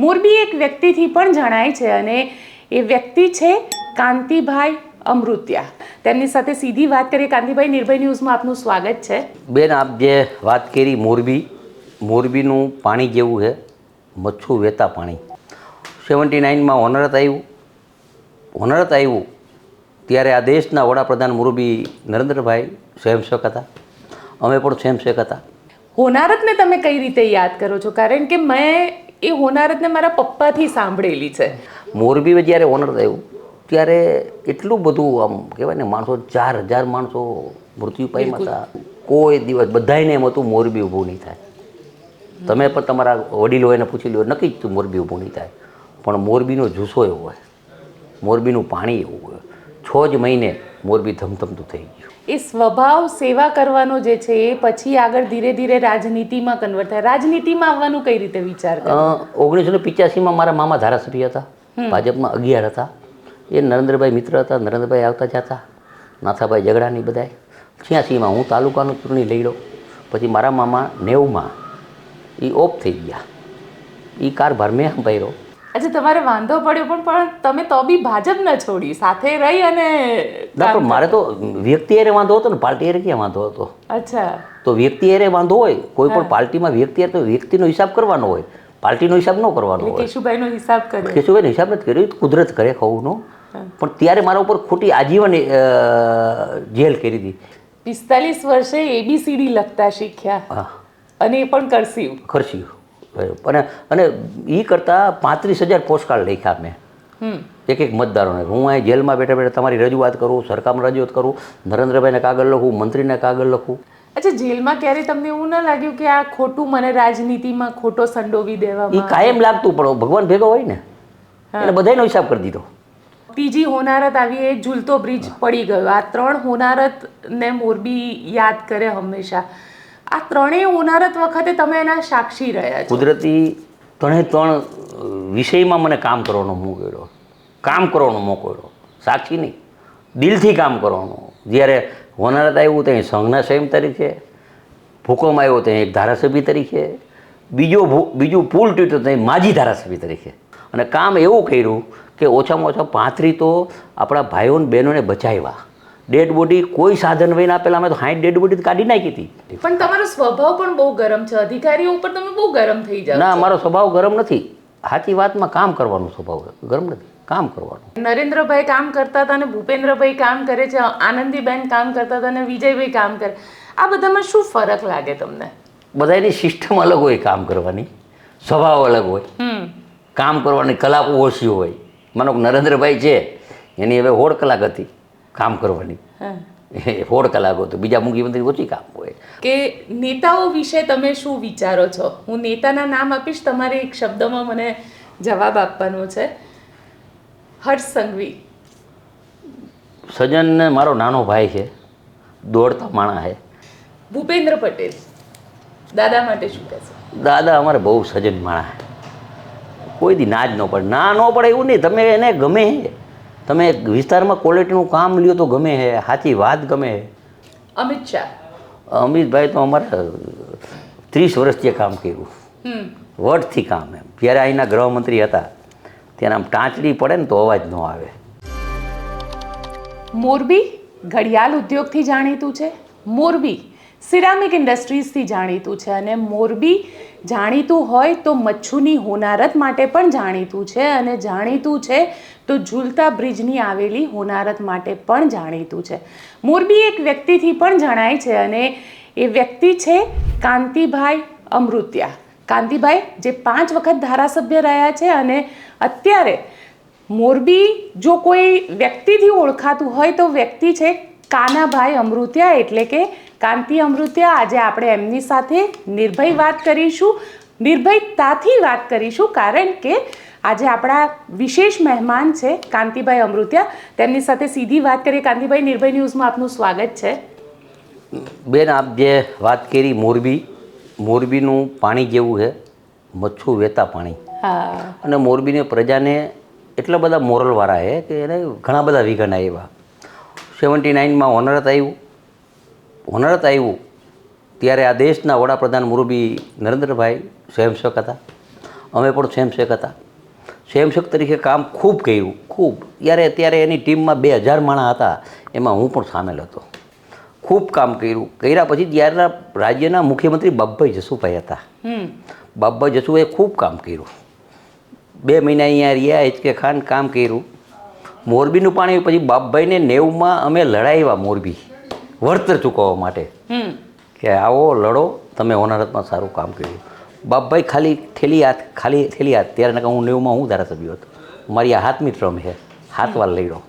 મોરબી એક વ્યક્તિથી પણ જણાય છે અને એ વ્યક્તિ છે કાંતિભાઈ અમૃત્યા. તેમની સાથે સીધી વાત કરીએ. કાંતિભાઈ, નિર્ભય ન્યૂઝમાં આપનું સ્વાગત છે. બેન, આપ જે વાત કરી મોરબીનું પાણી જેવું છે, મચ્છું વહેતા પાણી. 79માં હોનરત આવ્યું ત્યારે આ દેશના વડાપ્રધાન મોરબી નરેન્દ્રભાઈ સ્વયંસેવક હતા. અમે પણ સ્વયંસેવક હતા. હોનારતને તમે કઈ રીતે યાદ કરો છો? કારણ કે મેં એ હોનારતને મારા પપ્પાથી સાંભળેલી છે. મોરબીમાં જ્યારે હોનરત આવ્યું ત્યારે એટલું બધું આમ કહેવાય ને, માણસો 4000 માણસો મૃત્યુ પામ્યા હતા. કોઈ દિવસ બધાને એમ હતું મોરબી ઊભું નહીં થાય. તમે પણ તમારા વડીલો એને પૂછી લો, નક્કી જ મોરબી ઊભું નહીં થાય. પણ મોરબીનો જુસ્સો એવો હોય, મોરબીનું પાણી એવું હોય, 6 જ મહિને મોરબી ધમધમતું થઈ ગયું. એ સ્વભાવ સેવા કરવાનો જે છે એ પછી આગળ ધીરે ધીરે રાજનીતિમાં કન્વર્ટ થાય. રાજનીતિમાં આવવાનું કઈ રીતે વિચાર કર્યો? 1985માં મારા મામા ધારાસભ્ય હતા, ભાજપમાં 11 હતા. એ નરેન્દ્રભાઈ મિત્ર હતા. નરેન્દ્રભાઈ આવતા જતા, નાથાભાઈ ઝઘડાની બધાય. 86માં હું તાલુકાનું ચૂંટણી લઈ લો. પછી મારા મામા 90માં એ ઓફ થઈ ગયા. એ કારભાર મેં સંભાળ્યો. અચ્છા, તમારે વાંધો પડ્યો પણ તમે તો બી ભાજપ ન છોડી, સાથે રહી અને ના, પણ મારે તો વ્યક્તિ હારે વાંધો હતો ને, પાર્ટી હારે ક્યાં વાંધો હતો? અચ્છા, તો વ્યક્તિ હારે વાંધો હોય, કોઈ પણ પાર્ટીમાં વ્યક્તિ હારે તો વ્યક્તિનો હિસાબ કરવાનો હોય, પાર્ટીનો હિસાબ ન કરવાનો હોય. કેશુભાઈનો હિસાબ કર્યો. કેશુભાઈનો હિસાબ નથી કર્યો, કુદરત કરે ખવુંનો. પણ ત્યારે મારા ઉપર ખોટી આજીવન જેલ કરી હતી. 45 વર્ષે ABCD લખતા શીખ્યા અને એ પણ ખર્ચ્યું. અને એ કરતાં 35,000 પોસ્ટકાર્ડ લખ્યા મેં એક મતદારોને. હું અહીં જેલમાં બેઠા બેઠા તમારી રજૂઆત કરું, સરકારમાં રજૂઆત કરું, નરેન્દ્રભાઈને કાગળ લખું, મંત્રીને કાગળ લખું. અચ્છા, જેલમાં ક્યારે તમને એવું ન લાગ્યું કે આ ખોટું મને રાજનીતિમાં ખોટો સંડોવી દેવામાં? એ કાયમ લાગતું, પણ ભગવાન ભેગો હોય ને, એને બધાનો હિસાબ કરી દીધો. ત્રીજી હોનારત આવી, એ ઝૂલતો બ્રિજ પડી ગયો. આ 3 હોનારતને મોરબી યાદ કરે હંમેશા. આ 3 હોનારત વખતે તમે એના સાક્ષી રહ્યા છો. કુદરતી 3 વિષયમાં મને કામ કરવાનો મોકો મળ્યો, કામ કરવાનો મોકો મળ્યો. સાક્ષી નહીં, દિલથી કામ કરવાનું. જ્યારે હોનારત આવ્યું ત્યાં સંઘના સંયમ તરીકે, ભૂકંપ આવ્યો ત્યાં એક ધારાસભ્ય તરીકે, બીજું પુલ તૂટ્યો ત્યાં માજી ધારાસભ્ય તરીકે. અને કામ એવું કર્યું કે ઓછામાં ઓછા 35 તો આપણા ભાઈઓ અને બહેનોને બચાવ્યા. ડેડ બોડી કોઈ સાધન વહીને આપેલા, અમે તો 60 ડેડ બોડી કાઢી નાખી હતી. પણ તમારો સ્વભાવ પણ બહુ ગરમ છે, અધિકારીઓ ઉપર તમે બહુ ગરમ થઈ જાવ. ના, મારો સ્વભાવ ગરમ નથી. સાચી વાતમાં કામ કરવાનો સ્વભાવ ગરમ નથી, કામ કરવાનું. નરેન્દ્રભાઈ કામ કરતા હતા અને ભૂપેન્દ્રભાઈ કામ કરે છે, આનંદીબેન કામ કરતા હતા અને વિજયભાઈ કામ કરે. આ બધામાં શું ફરક લાગે તમને? બધાની સિસ્ટમ અલગ હોય, કામ કરવાની સ્વભાવ અલગ હોય, કામ કરવાની કલાકો ઓછી હોય. માનો કે નરેન્દ્રભાઈ છે, એની હવે 16 કલાક હતી કામ કરવાની, 16 કલાકો તો બીજા મુખ્યમંત્રી ઓછી કામ હોય. કે નેતાઓ વિશે તમે શું વિચારો છો? હું નેતાના નામ આપીશ, તમારે એક શબ્દમાં મને જવાબ આપવાનો છે. હર્ષ સંઘવી. સજન મારો નાનો ભાઈ છે, દોડતા માણા છે. ભૂપેન્દ્ર પટેલ, દાદા માટે શું કહેશો? દાદા અમારે બહુ સજન માણા છે. કોઈ દી ના જ ન પડે, ના ન પડે એવું નહીં. તમે એને ગમે હે, તમે વિસ્તારમાં ક્વોલિટીનું કામ લ્યો તો ગમે હે, સાચી વાત ગમે હે. અમિત શાહ. અમિતભાઈ તો અમારે 30 વર્ષથી કામ કર્યું, વર્ષથી કામ. એમ જ્યારે અહીંના ગૃહમંત્રી હતા ત્યારે આમ ટાંચડી પડે ને તો અવાજ ન આવે. મોરબી ઘડિયાળ ઉદ્યોગથી જાણીતું છે, મોરબી સિરામિક ઇન્ડસ્ટ્રીઝથી જાણીતું છે, અને મોરબી જાણીતું હોય તો મચ્છુની હોનારત માટે પણ જાણીતું છે, અને જાણીતું છે તો ઝૂલતા બ્રિજની આવેલી હોનારત માટે પણ જાણીતું છે. મોરબી એક વ્યક્તિથી પણ જણાય છે અને એ વ્યક્તિ છે કાંતિભાઈ અમૃત્યા. કાંતિભાઈ જે 5 વખત ધારાસભ્ય રહ્યા છે અને અત્યારે મોરબી જો કોઈ વ્યક્તિથી ઓળખાતું હોય તો વ્યક્તિ છે કાનાભાઈ અમૃત્યા, એટલે કે કાંતિ અમૃત્યા. આજે આપણે એમની સાથે નિર્ભય વાત કરીશું, નિર્ભયતાથી વાત કરીશું, કારણ કે આજે આપણા વિશેષ મહેમાન છે કાંતિભાઈ અમૃત્યા. તેમની સાથે સીધી વાત કરીએ. કાંતિભાઈ, નિર્ભય ન્યૂઝમાં આપનું સ્વાગત છે. બેન, આપ જે વાત કરી મોરબીનું પાણી જેવું છે, મચ્છું વહેતા પાણી. અને મોરબીની પ્રજાને એટલા બધા મોરલવાળા છે કે એને ઘણા બધા વિઘન આવ્યા. 79માં હોનરત આવ્યું ત્યારે આ દેશના વડાપ્રધાન મોરબી નરેન્દ્રભાઈ સ્વયંસેવક હતા. અમે પણ સ્વયંસેવક હતા. સ્વયંસેવક તરીકે કામ ખૂબ કર્યું, ખૂબ. ત્યારે એની ટીમમાં 2000 માણસ હતા, એમાં હું પણ સામેલ હતો. ખૂબ કામ કર્યા પછી ત્યારના રાજ્યના મુખ્યમંત્રી બાબુભાઈ જસુભાઈ હતા. બાબુભાઈ જસુભાઈએ ખૂબ કામ કર્યું. 2 મહિના અહીંયા રહ્યા, હિચકે ખાન કામ કર્યું. મોરબીનું પાણી પછી બાબુભાઈને 90માં અમે લડાવ્યા મોરબી વળતર ચૂકવવા માટે કે આવો લડો, તમે હોનારતમાં સારું કામ કર્યું. બાપભાઈ ખાલી થેલી હાથ ત્યારે નકા હું 90માં હું ધારાસભ્ય હતો. મારી આ 7મી ટર્મ છે, 7 વાર લડ્યો.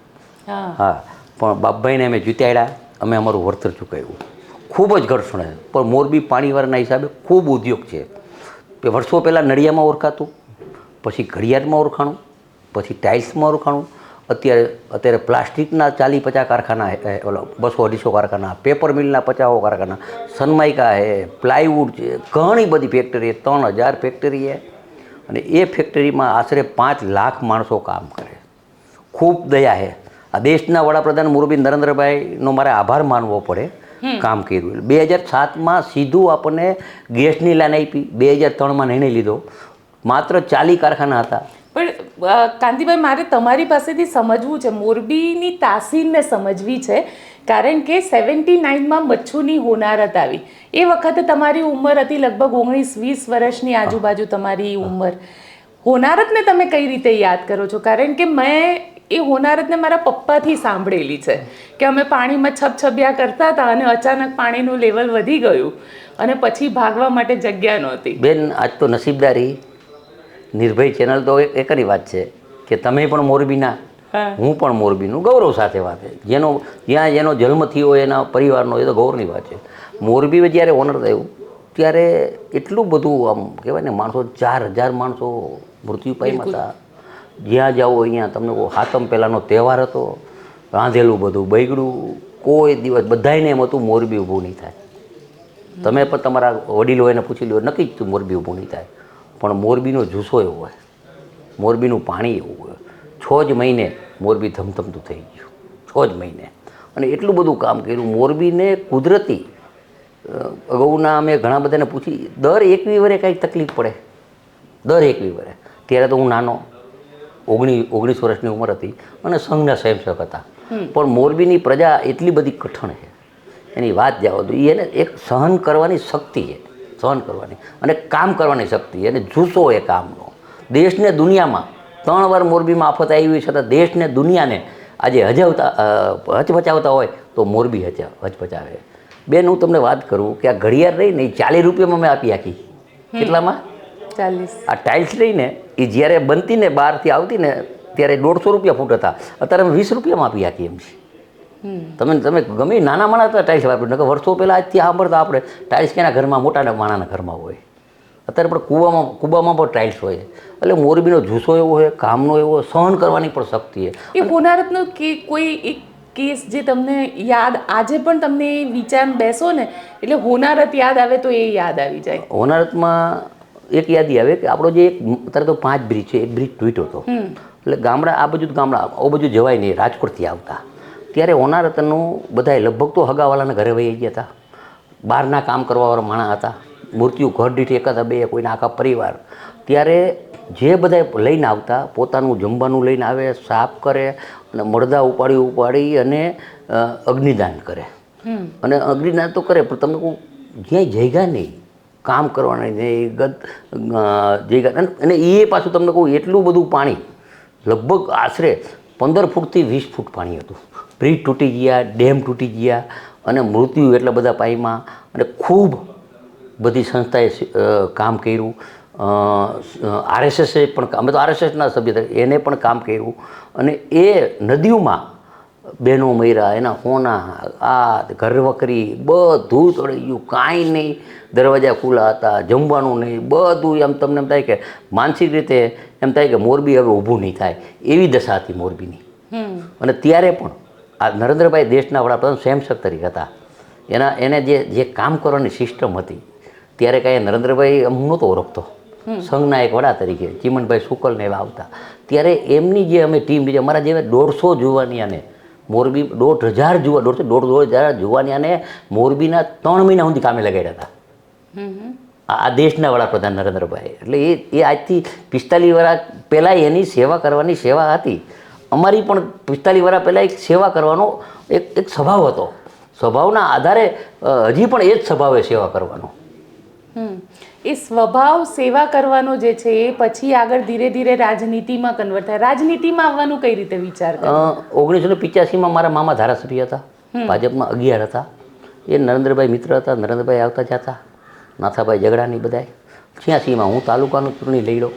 હા, પણ બાપભાઈને અમે જીતાડ્યા, અમે અમારું વળતર ચૂકવ્યું. ખૂબ જ ઘર્ષણ. પણ મોરબી પાણીવાળાના હિસાબે ખૂબ ઉદ્યોગ છે. કે વર્ષો પહેલાં નડિયામાં ઓળખાતું, પછી ઘડિયાળમાં ઓળખાણું, પછી ટાઇલ્સમાં ઓળખાણું, અત્યારે પ્લાસ્ટિકના 40-50 કારખાના, 200-250 કારખાના, પેપર મિલના 50 કારખાના, સનમાઇકા છે, પ્લાયવુડ છે, ઘણી બધી ફેક્ટરી, 3000 ફેક્ટરી છે. અને એ ફેક્ટરીમાં આશરે 5 લાખ માણસો કામ કરે. ખૂબ દયા છે. આ દેશના વડાપ્રધાન મોરબી નરેન્દ્રભાઈનો મારે આભાર માનવો પડે, કામ કર્યું. 2007માં સીધું આપણને ગેસની લાઈન આપી, 2003માં નિર્ણય લીધો. માત્ર 40 કારખાના હતા. પણ કાંતિભાઈ, મારે તમારી પાસેથી સમજવું છે, મોરબીની તાસીરને સમજવી છે, કારણ કે 79માં મચ્છુની હોનારત આવી. એ વખતે તમારી ઉંમર હતી લગભગ 19-20 વર્ષની આજુબાજુ તમારી ઉંમર. હોનારતને તમે કઈ રીતે યાદ કરો છો? કારણ કે મેં એ હોનારતને મારા પપ્પાથી સાંભળેલી છે કે અમે પાણીમાં છબછબિયા કરતા હતા અને અચાનક પાણીનું લેવલ વધી ગયું અને પછી ભાગવા માટે જગ્યા નહોતી. બેન, આજ તો નસીબદારી નિર્ભય ચેનલ તો એકની વાત છે કે તમે પણ મોરબીના, હું પણ મોરબીનું, ગૌરવ સાથે વાત છે. જ્યાં જેનો જન્મ થયો હોય એના પરિવારનો, એ તો ગૌરવની વાત છે. મોરબી જ્યારે ઓનર થયું ત્યારે એટલું બધું આમ કહેવાય ને, માણસો 4000 માણસો મૃત્યુ પામ્યા હતા. જ્યાં જાઓ અહીંયા તમને હાતમ પહેલાંનો તહેવાર હતો, રાંધેલું બધું બગડ્યું. કોઈ દિવસ બધાને એમ હતું મોરબી ઊભું નહીં થાય. તમે પણ તમારા વડીલો એને પૂછી લો, નક્કી જ મોરબી ઊભું નહીં થાય. પણ મોરબીનો જુસ્સો એવો હોય, મોરબીનું પાણી એવું હોય. 6 જ મહિને મોરબી ધમધમતું થઈ ગયું, 6 જ મહિને. અને એટલું બધું કામ કર્યું. મોરબીને કુદરતી અગાઉના અમે ઘણા બધાને પૂછી, દર 21 વર્ષે કાંઈક તકલીફ પડે, દર 21 વર્ષે. ત્યારે તો હું નાનો, 19 વર્ષની ઉંમર હતી અને સંઘના સ્વયંસેવક હતા. પણ મોરબીની પ્રજા એટલી બધી કઠણ છે, એની વાત જવા દો. એને એક સહન કરવાની શક્તિ છે, સહન કરવાની અને કામ કરવાની શક્તિ અને જુસ્સો એ કામનો. દેશને દુનિયામાં 3 વાર મોરબીમાં આફત આવી છતાં દેશને દુનિયાને આજે હચપચાવતા હોય તો મોરબી હચપચાવે. બેન, હું તમને વાત કરું કે આ ઘડિયાળ રહીને એ 40 રૂપિયામાં મેં આપી આખી. કેટલામાં? 40. આ ટાઇલ્સ રહીને એ જ્યારે બનતી ને, બહારથી આવતી ને, ત્યારે 150 રૂપિયા ફૂટ હતા. અત્યારે અમે 20 રૂપિયામાં આપી આખી એમ છે. તમે ગમે નાના માણસ હતા ટાઇલ્સ વાપરી, વર્ષો પહેલાં આજથી સાંભળતા આપણે ટાઇલ્સ કેના ઘરમાં, મોટા માણાના ઘરમાં હોય. અત્યારે પણ કૂબામાં પણ ટાઇલ્સ હોય. એટલે મોરબીનો જુસ્સો એવો હોય, કામનો એવો, સહન કરવાની પણ શક્તિ છે. એ હોનારતનો કોઈ એક કેસ જે તમને યાદ, આજે પણ તમને વિચાર બેસો ને એટલે હોનારત યાદ આવે તો એ યાદ આવી જાય? હોનારતમાં એક યાદી આવે કે આપણો જે અત્યારે તો 5 બ્રિજ છે, એક બ્રિજ તૂટ્યો હતો. એટલે ગામડા, આ બાજુ ગામડા, આ બાજુ જવાય નહીં, રાજકોટથી આવતા. ત્યારે હોનારતનું બધાએ લગભગ તો હગાવાલાના ઘરે વહી ગયા હતા. બહારના કામ કરવાવાળા માણસ હતા. મૃત્યુ ઘર દીઠ 1-2, કોઈના આખા પરિવાર. ત્યારે જે બધા લઈને આવતા, પોતાનું જમવાનું લઈને આવે, સાફ કરે અને મરદા ઉપાડી અને અગ્નિદાન કરે. અને અગ્નિદાન તો કરે, પણ તમને કહું જ્યાંય જગ્યા નહીં, કામ કરવાના નહીં, જગ્યા. અને એ પાછું તમને કહું એટલું બધું પાણી, લગભગ આશરે 15 ફૂટથી 20 ફૂટ પાણી હતું. બ્રિજ તૂટી ગયા, ડેમ તૂટી ગયા અને મૃત્યુ એટલા બધા પાણીમાં. અને ખૂબ બધી સંસ્થાએ કામ કર્યું. RSSએ પણ, અમે તો RSSના સભ્ય હતા, એને પણ કામ કર્યું. અને એ નદીઓમાં બહેનો મર્યા, એના હોના, આ ઘરવકરી બધું તળી ગયું, કાંઈ નહીં. દરવાજા ખુલ્લા હતા, જમવાનું નહીં, બધું. એમ તમને એમ થાય કે માનસિક રીતે એમ થાય કે મોરબી હવે ઊભું નહીં થાય, એવી દશા હતી મોરબીની. અને ત્યારે પણ આ નરેન્દ્રભાઈ દેશના વડાપ્રધાન સ્વયંસેવક તરીકે હતા. એને જે કામ કરવાની સિસ્ટમ હતી, ત્યારે કાંઈ નરેન્દ્રભાઈ હું નહોતો ઓળખતો. સંઘના એક વડા તરીકે ચીમનભાઈ શુકલને એવા આવતા. ત્યારે એમની જે અમે ટીમ, અમારા જેવા 150 જુવાનિયાને મોરબી, 1,500 જુવાનિયાને મોરબીના 3 મહિના સુધી કામે લગાડ્યા હતા. આ દેશના વડાપ્રધાન નરેન્દ્રભાઈ. એટલે એ આજથી 45 વર્ષ પહેલાં એની સેવા કરવાની સેવા હતી. અમારી પણ 45 વર્ષ પહેલાં એક સેવા કરવાનો એક સ્વભાવ હતો. સ્વભાવના આધારે હજી પણ એ જ સ્વભાવે સેવા કરવાનો. એ સ્વભાવ સેવા કરવાનો જે છે એ પછી આગળ ધીરે ધીરે રાજનીતિમાં કન્વર્ટ થાય. રાજનીતિમાં આવવાનું કઈ રીતે વિચાર કર્યો? 1985માં મારા મામા ધારાસભ્ય હતા, ભાજપમાં 11 હતા. એ નરેન્દ્રભાઈ મિત્ર હતા. નરેન્દ્રભાઈ આવતા જતા, નાથાભાઈ ઝઘડાની બધાય. 86માં હું તાલુકાનું ચૂંટણી લઈ લો.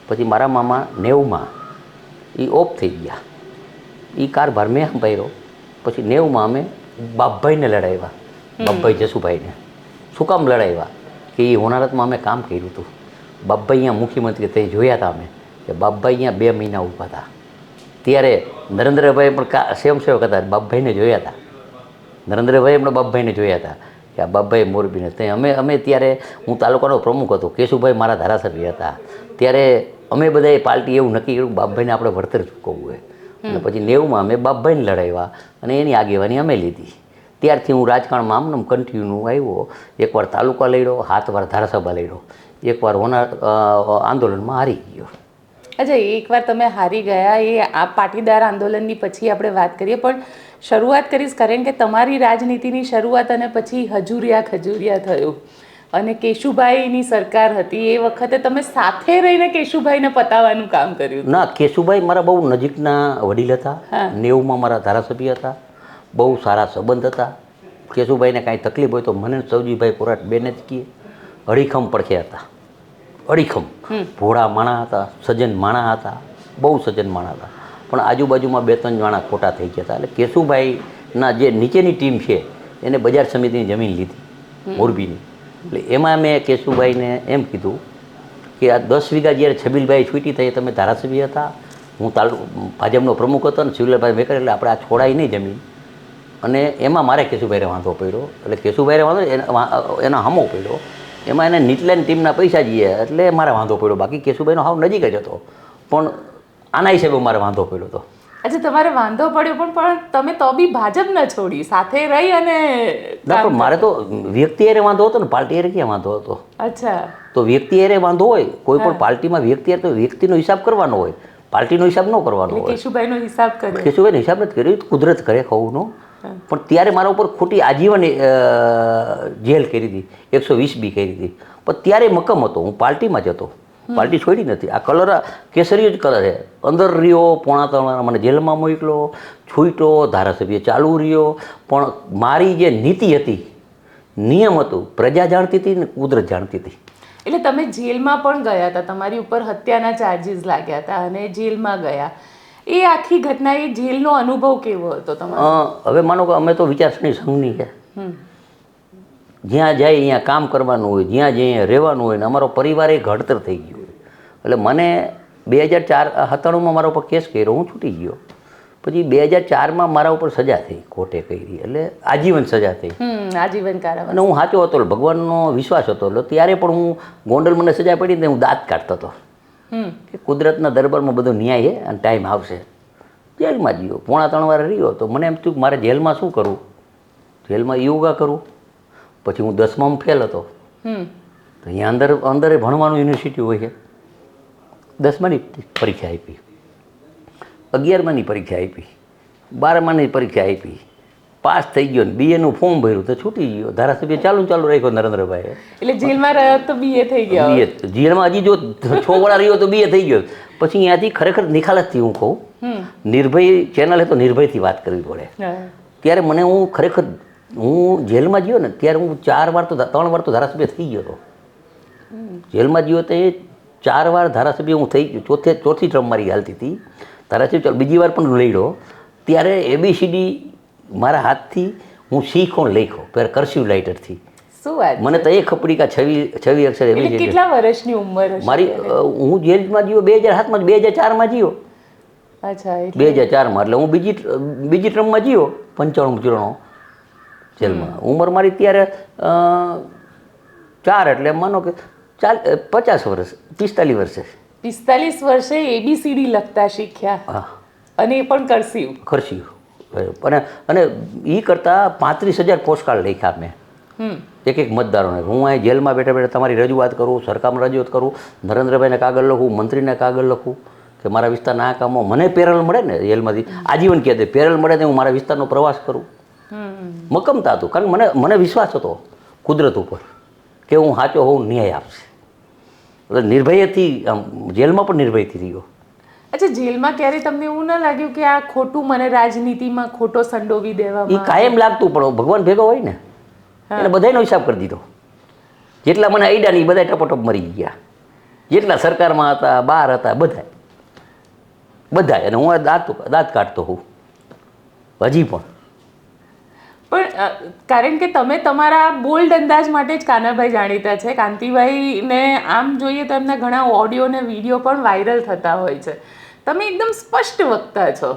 પછી મારા મામા 90માં એ ઓફ થઈ ગયા. એ કારભાર મેં સંભાળ્યો. પછી 90માં અમે બાપભાઈને લડાવ્યા, બાપભાઈ જસુભાઈને. શું કામ લડાવ્યા? કે એ હોનારતમાં અમે કામ કર્યું હતું. બાપભાઈ અહીંયા મુખ્યમંત્રી થઈ જોયા હતા અમે, કે બાપભાઈ અહીંયા 2 મહિના ઊભા હતા. ત્યારે નરેન્દ્રભાઈ પણ સ્વયંસેવક હતા, બાપભાઈને જોયા હતા. નરેન્દ્રભાઈ પણ બાપભાઈને જોયા હતા કે આ બાપભાઈ મોરબીને તે અમે ત્યારે હું તાલુકાનો પ્રમુખ હતો, કેશુભાઈ મારા ધારાસભ્ય હતા. ત્યારે અમે બધાએ પાર્ટી એવું નક્કી કર્યું બાપભાઈને આપણે વળતર ચૂકવવું હોય. અને પછી 90માં અમે બાપભાઈને લડાવ્યા અને એની આગેવાની અમે લીધી. ત્યારથી હું રાજકારણમાં આમ કન્ટિન્યુ આવ્યો. એકવાર તાલુકા લડ્યો, 7 વાર ધારાસભા લડ્યો, એકવાર આંદોલનમાં હારી ગયો. અચ્છા, એકવાર તમે હારી ગયા, એ આ પાટીદાર આંદોલનની પછી આપણે વાત કરીએ. પણ શરૂઆત કરીશ કારણ કે તમારી રાજનીતિની શરૂઆત અને પછી ખજૂરિયા થયું અને કેશુભાઈની સરકાર હતી. એ વખતે તમે સાથે રહીને કેશુભાઈને પતાવવાનું કામ કર્યું? ના, કેશુભાઈ મારા બહુ નજીકના વડીલ હતા. 90માં મારા ધારાસભ્ય હતા. બહુ સારા સંબંધ હતા. કેશુભાઈને કાંઈ તકલીફ હોય તો મને સવજીભાઈ કોરાટ બેને જ કહીએ. અડીખમ પડખે હતા, અડીખમ. ભોળા માણા હતા, સજ્જન માણા હતા, બહુ સજ્જન માણા હતા. પણ આજુબાજુમાં 2-3 માણા ખોટા થઈ ગયા હતા. એટલે કેશુભાઈના જે નીચેની ટીમ છે એને બજાર સમિતિની જમીન લીધી મોરબીની. એટલે એમાં મેં કેશુભાઈને એમ કીધું કે આ 10 વીઘા જ્યારે છબીલભાઈ છૂટી થઈ, તમે ધારાસભ્ય હતા, હું ભાજપનો પ્રમુખ હતો ને શિવલાલભાઈ મેકર, એટલે આપણે આ છોડાય નહીં જમીન. અને એમાં મારે કેશુભાઈને વાંધો પડ્યો. એટલે કેશુભાઈને વાંધો એનો હામો પડ્યો. એમાં એને નીચલાની ટીમના પૈસા જઈએ એટલે મારે વાંધો પડ્યો. બાકી કેશુભાઈનો હાવ નજીક જ હતો, પણ આના હિસાબે મારે વાંધો પડ્યો હતો. અચ્છા, તમારે વાંધો પડ્યો પણ તમે તો બી ભાજપ ન છોડી, સાથે રહી અને ના, પણ મારે તો વ્યક્તિ હારે વાંધો હતો ને પાર્ટી હારે ક્યાં વાંધો હતો? અચ્છા, તો વ્યક્તિ હારે વાંધો હોય, કોઈ પણ પાર્ટીમાં વ્યક્તિ હારે તો વ્યક્તિનો હિસાબ કરવાનો હોય, પાર્ટીનો હિસાબ ન કરવાનો હોય. કેશુભાઈનો હિસાબ કર્યો? કેશુભાઈનો હિસાબ નથી કર્યો, કુદરત કરે ખવુંનો. પણ ત્યારે મારા ઉપર ખોટી આજીવન જેલ કરી હતી, 120 કરી હતી. પણ ત્યારે મક્કમ હતો, હું પાર્ટીમાં જ હતો, પાર્ટી છોડી નથી. આ કલર કેસરીયો જ કલર છે. અંદર રહ્યો, 3.5 મને જેલમાં મોકલો, છૂટ્યો, ધારાસભ્ય ચાલુ રહ્યો. પણ મારી જે નીતિ હતી, નિયમ હતું, પ્રજા જાણતી હતી ને કુદરત જાણતી હતી. એટલે તમે જેલમાં પણ ગયા હતા, તમારી ઉપર હત્યાના ચાર્જીસ લાગ્યા હતા અને જેલમાં ગયા. એ આખી ઘટના, એ જેલનો અનુભવ કેવો હતો તમારો? હવે માનો કે અમે તો વિચારસરણી સંઘની છે. જ્યાં જાય અહીંયા કામ કરવાનું હોય, જ્યાં જઈએ રહેવાનું હોય, ને અમારો પરિવાર એ ઘડતર થઈ ગયો હોય. એટલે મને 2097માં મારા ઉપર કેસ કર્યો, હું છૂટી ગયો. પછી 2004માં મારા ઉપર સજા થઈ, કોર્ટે કરી, એટલે આજીવન સજા થઈ. આજીવન કારાવાસ. અને હું સાચો હતો, ભગવાનનો વિશ્વાસ હતો. એટલે ત્યારે પણ હું ગોંડલ મને સજા પડી ને હું દાંત કાઢતો હતો કે કુદરતના દરબારમાં બધો ન્યાય છે અને ટાઈમ આવશે. જેલમાં જીવો, 3.5 વાર રહ્યો. તો મને એમ થયું કે મારે જેલમાં શું કરવું? જેલમાં યોગા કરવું. પછી હું 10માં ફેલ હતો. તો અહીંયા અંદર ભણવાનું યુનિવર્સિટી હોય છે. 10માની પરીક્ષા આપી, 11માની પરીક્ષા આપી, 12માની પરીક્ષા આપી, પાસ થઈ ગયો. ને BA નું ફોર્મ ભર્યું તો છૂટી ગયો. ધારાસભ્ય ચાલુ રાખ્યો નરેન્દ્રભાઈ. એટલે જેલમાં રહ્યો તો BA થઈ ગયો? BA જેલમાં હજી જો 6 વડા રહ્યો તો BA થઈ ગયો. પછી અહીંયાથી ખરેખર નિખાલસથી હું કહું, નિર્ભય ચેનલ તો નિર્ભયથી વાત કરવી પડે. ત્યારે મને હું ખરેખર હું જેલમાં ગયો ને ત્યારે હું 3 વાર તો ધારાસભ્ય થઈ ગયો હતો. જેલમાં ગયો તો એ 4 વાર ધારાસભ્ય હું થઈ ગયો. ચોથી ટર્મ મારી હાલતી હતી ધારાસભ્ય. બીજી વાર પણ લડ્યો. ત્યારે ABCD મારા હાથથી હું શીખો લખ્યો, પહેલાં કર્સિવ લાઇટરથી. શું વાત? મને તો એ ખપડી કા 26 અક્ષર ABCD. કેટલા વર્ષની ઉંમર હશે મારી? હું જેલમાં ગયો 2007માં, 2004માં ગયો. અચ્છા, 2004માં. એટલે હું બીજી ટર્મમાં ગયો 95 જેલમાં. ઉંમર મારી ત્યારે 4, એટલે માનો કે 50 વર્ષ, 45 વર્ષે. 45 વર્ષે ABCD લખતા શીખ્યા? અને એ પણ કરસિવ? કરસિવ. અને એ કરતાં 35,000 પોસ્ટકાર્ડ લખ્યા મેં. એક એક મતદારોને. હું અહીં જેલમાં બેઠા બેઠા તમારી રજૂઆત કરું, સરકારમાં રજૂઆત કરું, નરેન્દ્રભાઈને કાગળ લખું, મંત્રીને કાગળ લખું કે મારા વિસ્તારના આ કામો, મને પેરલ મળે ને જેલમાંથી, આજીવન કહે દે પેરલ મળે તો હું મારા વિસ્તારનો પ્રવાસ કરું. મક્કમતા હતું, કારણ કે મને વિશ્વાસ હતો કુદરત ઉપર કે હું સાચો હોઉં, ન્યાય આપશે. એટલે નિર્ભયથી આમ જેલમાં પણ નિર્ભયથી રહ્યો. અચ્છા, જેલમાં ક્યારે તમને એવું ના લાગ્યું કે આ ખોટું મને રાજનીતિમાં ખોટો સંડોવી એ દેવામાં? કાયમ લાગતું, પણ ભગવાન ભેગો હોય ને એને બધાનો હિસાબ કરી દીધો. જેટલા મને આઈડા નહીં બધા ટપોટપ મરી ગયા, જેટલા સરકારમાં હતા, બહાર હતા, બધા. અને હું દાંત કાઢતો હોઉં હજી પણ. પણ કારણ કે તમે તમારા બોલ્ડ અંદાજ માટે જ કાનાભાઈ જાણીતા છે. કાંતિભાઈને આમ જોઈએ તો એમના ઘણા ઓડિયો ને વિડીયો પણ વાયરલ થતા હોય છે. તમે એકદમ સ્પષ્ટ વક્તા છો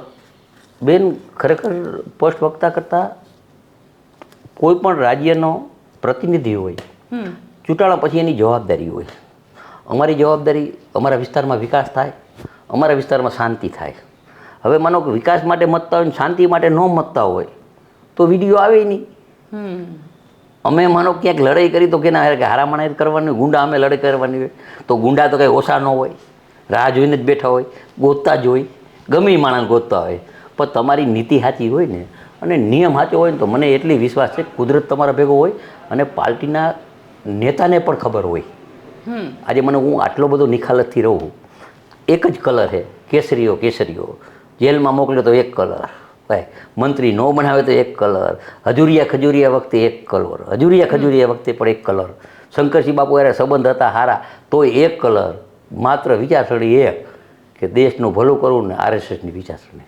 બેન. ખરેખર સ્પષ્ટ વક્તા કરતાં કોઈ પણ રાજ્યનો પ્રતિનિધિ હોય, ચૂંટાણા પછી એની જવાબદારી હોય. અમારી જવાબદારી અમારા વિસ્તારમાં વિકાસ થાય, અમારા વિસ્તારમાં શાંતિ થાય. હવે માનો કે વિકાસ માટે મતતા હોય, શાંતિ માટે ન મતતા હોય તો વિડીયો આવે નહીં. અમે માનો ક્યાંક લડાઈ કરી તો કેના હારામાણા કરવાની, ગુંડા અમે લડાઈ કરવાની હોય તો ગુંડા તો કંઈ ઓછા ન હોય, રાહ જોઈને જ બેઠા હોય, ગોતતા જ હોય, ગમે માણસ ગોતતા હોય. પણ તમારી નીતિ સાચી હોય ને અને નિયમ સાચો હોય ને તો મને એટલી વિશ્વાસ છે કુદરત તમારા ભેગો હોય અને પાર્ટીના નેતાને પણ ખબર હોય. આજે મને હું આટલો બધો નિખાલતથી રહું, એક જ કલર છે કેસરીઓ. જેલમાં મોકલ્યો તો એક કલર, ભાઈ મંત્રી ન બનાવે તો એક કલર, ખજૂરિયા વખતે એક કલર, ખજૂરિયા વખતે પણ એક કલર, શંકરસિંહ બાપુ યારે સંબંધ હતા હારા તોય એક કલર. માત્ર વિચારસરણી એક કે દેશનું ભલું કરવું ને આરએસએસની વિચારસરણી.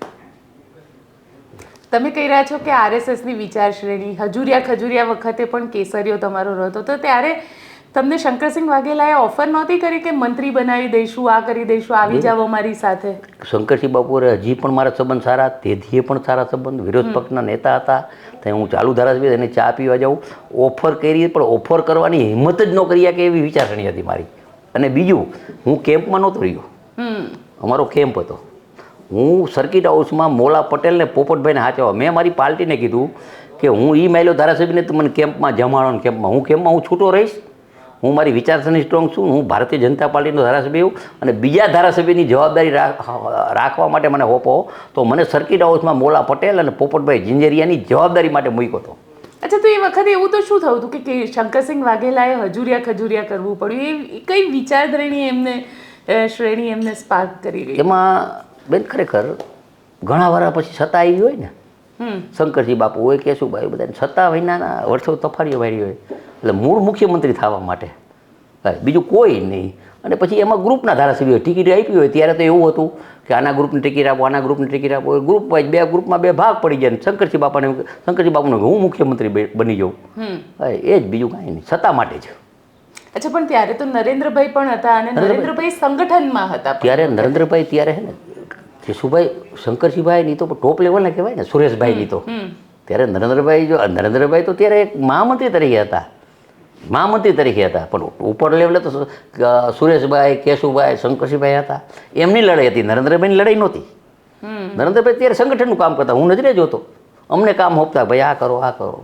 તમે કહી રહ્યા છો કે આરએસએસની વિચારશ્રેણી, ખજૂરિયા વખતે પણ કેસરીઓ તમારો રહેતો તો ત્યારે તમને શંકરસિંહ વાઘેલાએ ઓફર નહોતી કરી કે મંત્રી બનાવી દઈશું, આ કરી દઈશું, આવી જાવ અમારી સાથે? શંકરસિંહ બાપુએ હજી પણ મારા સંબંધ સારા, તેથીએ પણ સારા સંબંધ. વિરોધ પક્ષના નેતા હતા ત્યાં હું ચાલુ ધારાસભ્ય એને ચા પીવા જાઉં. ઓફર કરી પણ ઓફર કરવાની હિંમત જ ન કરી કે એવી વિચારસરણી હતી મારી. અને બીજું, હું કેમ્પમાં નહોતો રહ્યો, અમારો કેમ્પ હતો. હું સર્કિટ હાઉસમાં મોલા પટેલને પોપટભાઈને હાચવા. મેં મારી પાર્ટીને કીધું કે હું માયલો ધારાસભ્યને તો મને કેમ્પમાં જમાડો. કેમ્પમાં હું છૂટો રહીશ. હું મારી વિચારસરણી સ્ટ્રોંગ છું. હું ભારતીય જનતા પાર્ટીનો ધારાસભ્ય છું અને બીજા ધારાસભ્યની જવાબદારી રાખવા માટે મને હોપો તો મને સર્કિટ હાઉસમાં મોલા પટેલ અને પોપટભાઈ જિંજરિયાની જવાબદારી માટે મૂક્યો હતો. અચ્છા, તો એ વખતે એવું તો શું થયું હતું કે શંકરસિંહ વાઘેલાએ ખજૂરિયા કરવું પડ્યું? એ કઈ વિચારધોરણી શ્રેણી એમને સ્પાર્ક કરી ગઈ? એમાં બેન ખરેખર ઘણા વર્ષ પછી સત્તા આવી હોય ને, શંકરસિંહ બાપુ હોય, કેશુભાઈ, બધાને સત્તા વિનાના વર્ષો તફારીઓ વાળી હોય એટલે મૂળ મુખ્યમંત્રી થવા માટે બીજું કોઈ નહીં. અને પછી એમાં ગ્રુપના ધારાસભ્યો ટિકિટ આપી હોય ત્યારે તો એવું હતું કે આના ગ્રુપની ટિકિટ આપો, આના ગ્રુપની ટિકિટ આપો. ગ્રુપ વાઇઝ બે ગ્રુપમાં બે ભાગ પડી જાય. શંકરસિંહ બાપુને હું મુખ્યમંત્રી બની જાઉં, એ જ, બીજું કાંઈ નહીં, સત્તા માટે જ. અચ્છા, પણ ત્યારે તો નરેન્દ્રભાઈ પણ હતા અને નરેન્દ્રભાઈ સંગઠનમાં હતા. ત્યારે નરેન્દ્રભાઈ ત્યારે હે ને કેશુભાઈ, શંકરસિંહભાઈ ની તો ટોપ લેવલના કહેવાય ને, સુરેશભાઈ ની તો ત્યારે નરેન્દ્રભાઈ તો ત્યારે એક મહામંત્રી તરીકે હતા, પણ ઉપર લેવલે તો સુરેશભાઈ, કેશુભાઈ, શંકરસિંહભાઈ હતા. એમની લડાઈ હતી, નરેન્દ્રભાઈની લડાઈ નહોતી. નરેન્દ્રભાઈ ત્યારે સંગઠનનું કામ કરતા, હું નજરે જોતો, અમને કામ હોપતા, ભાઈ આ કરો, આ કરો.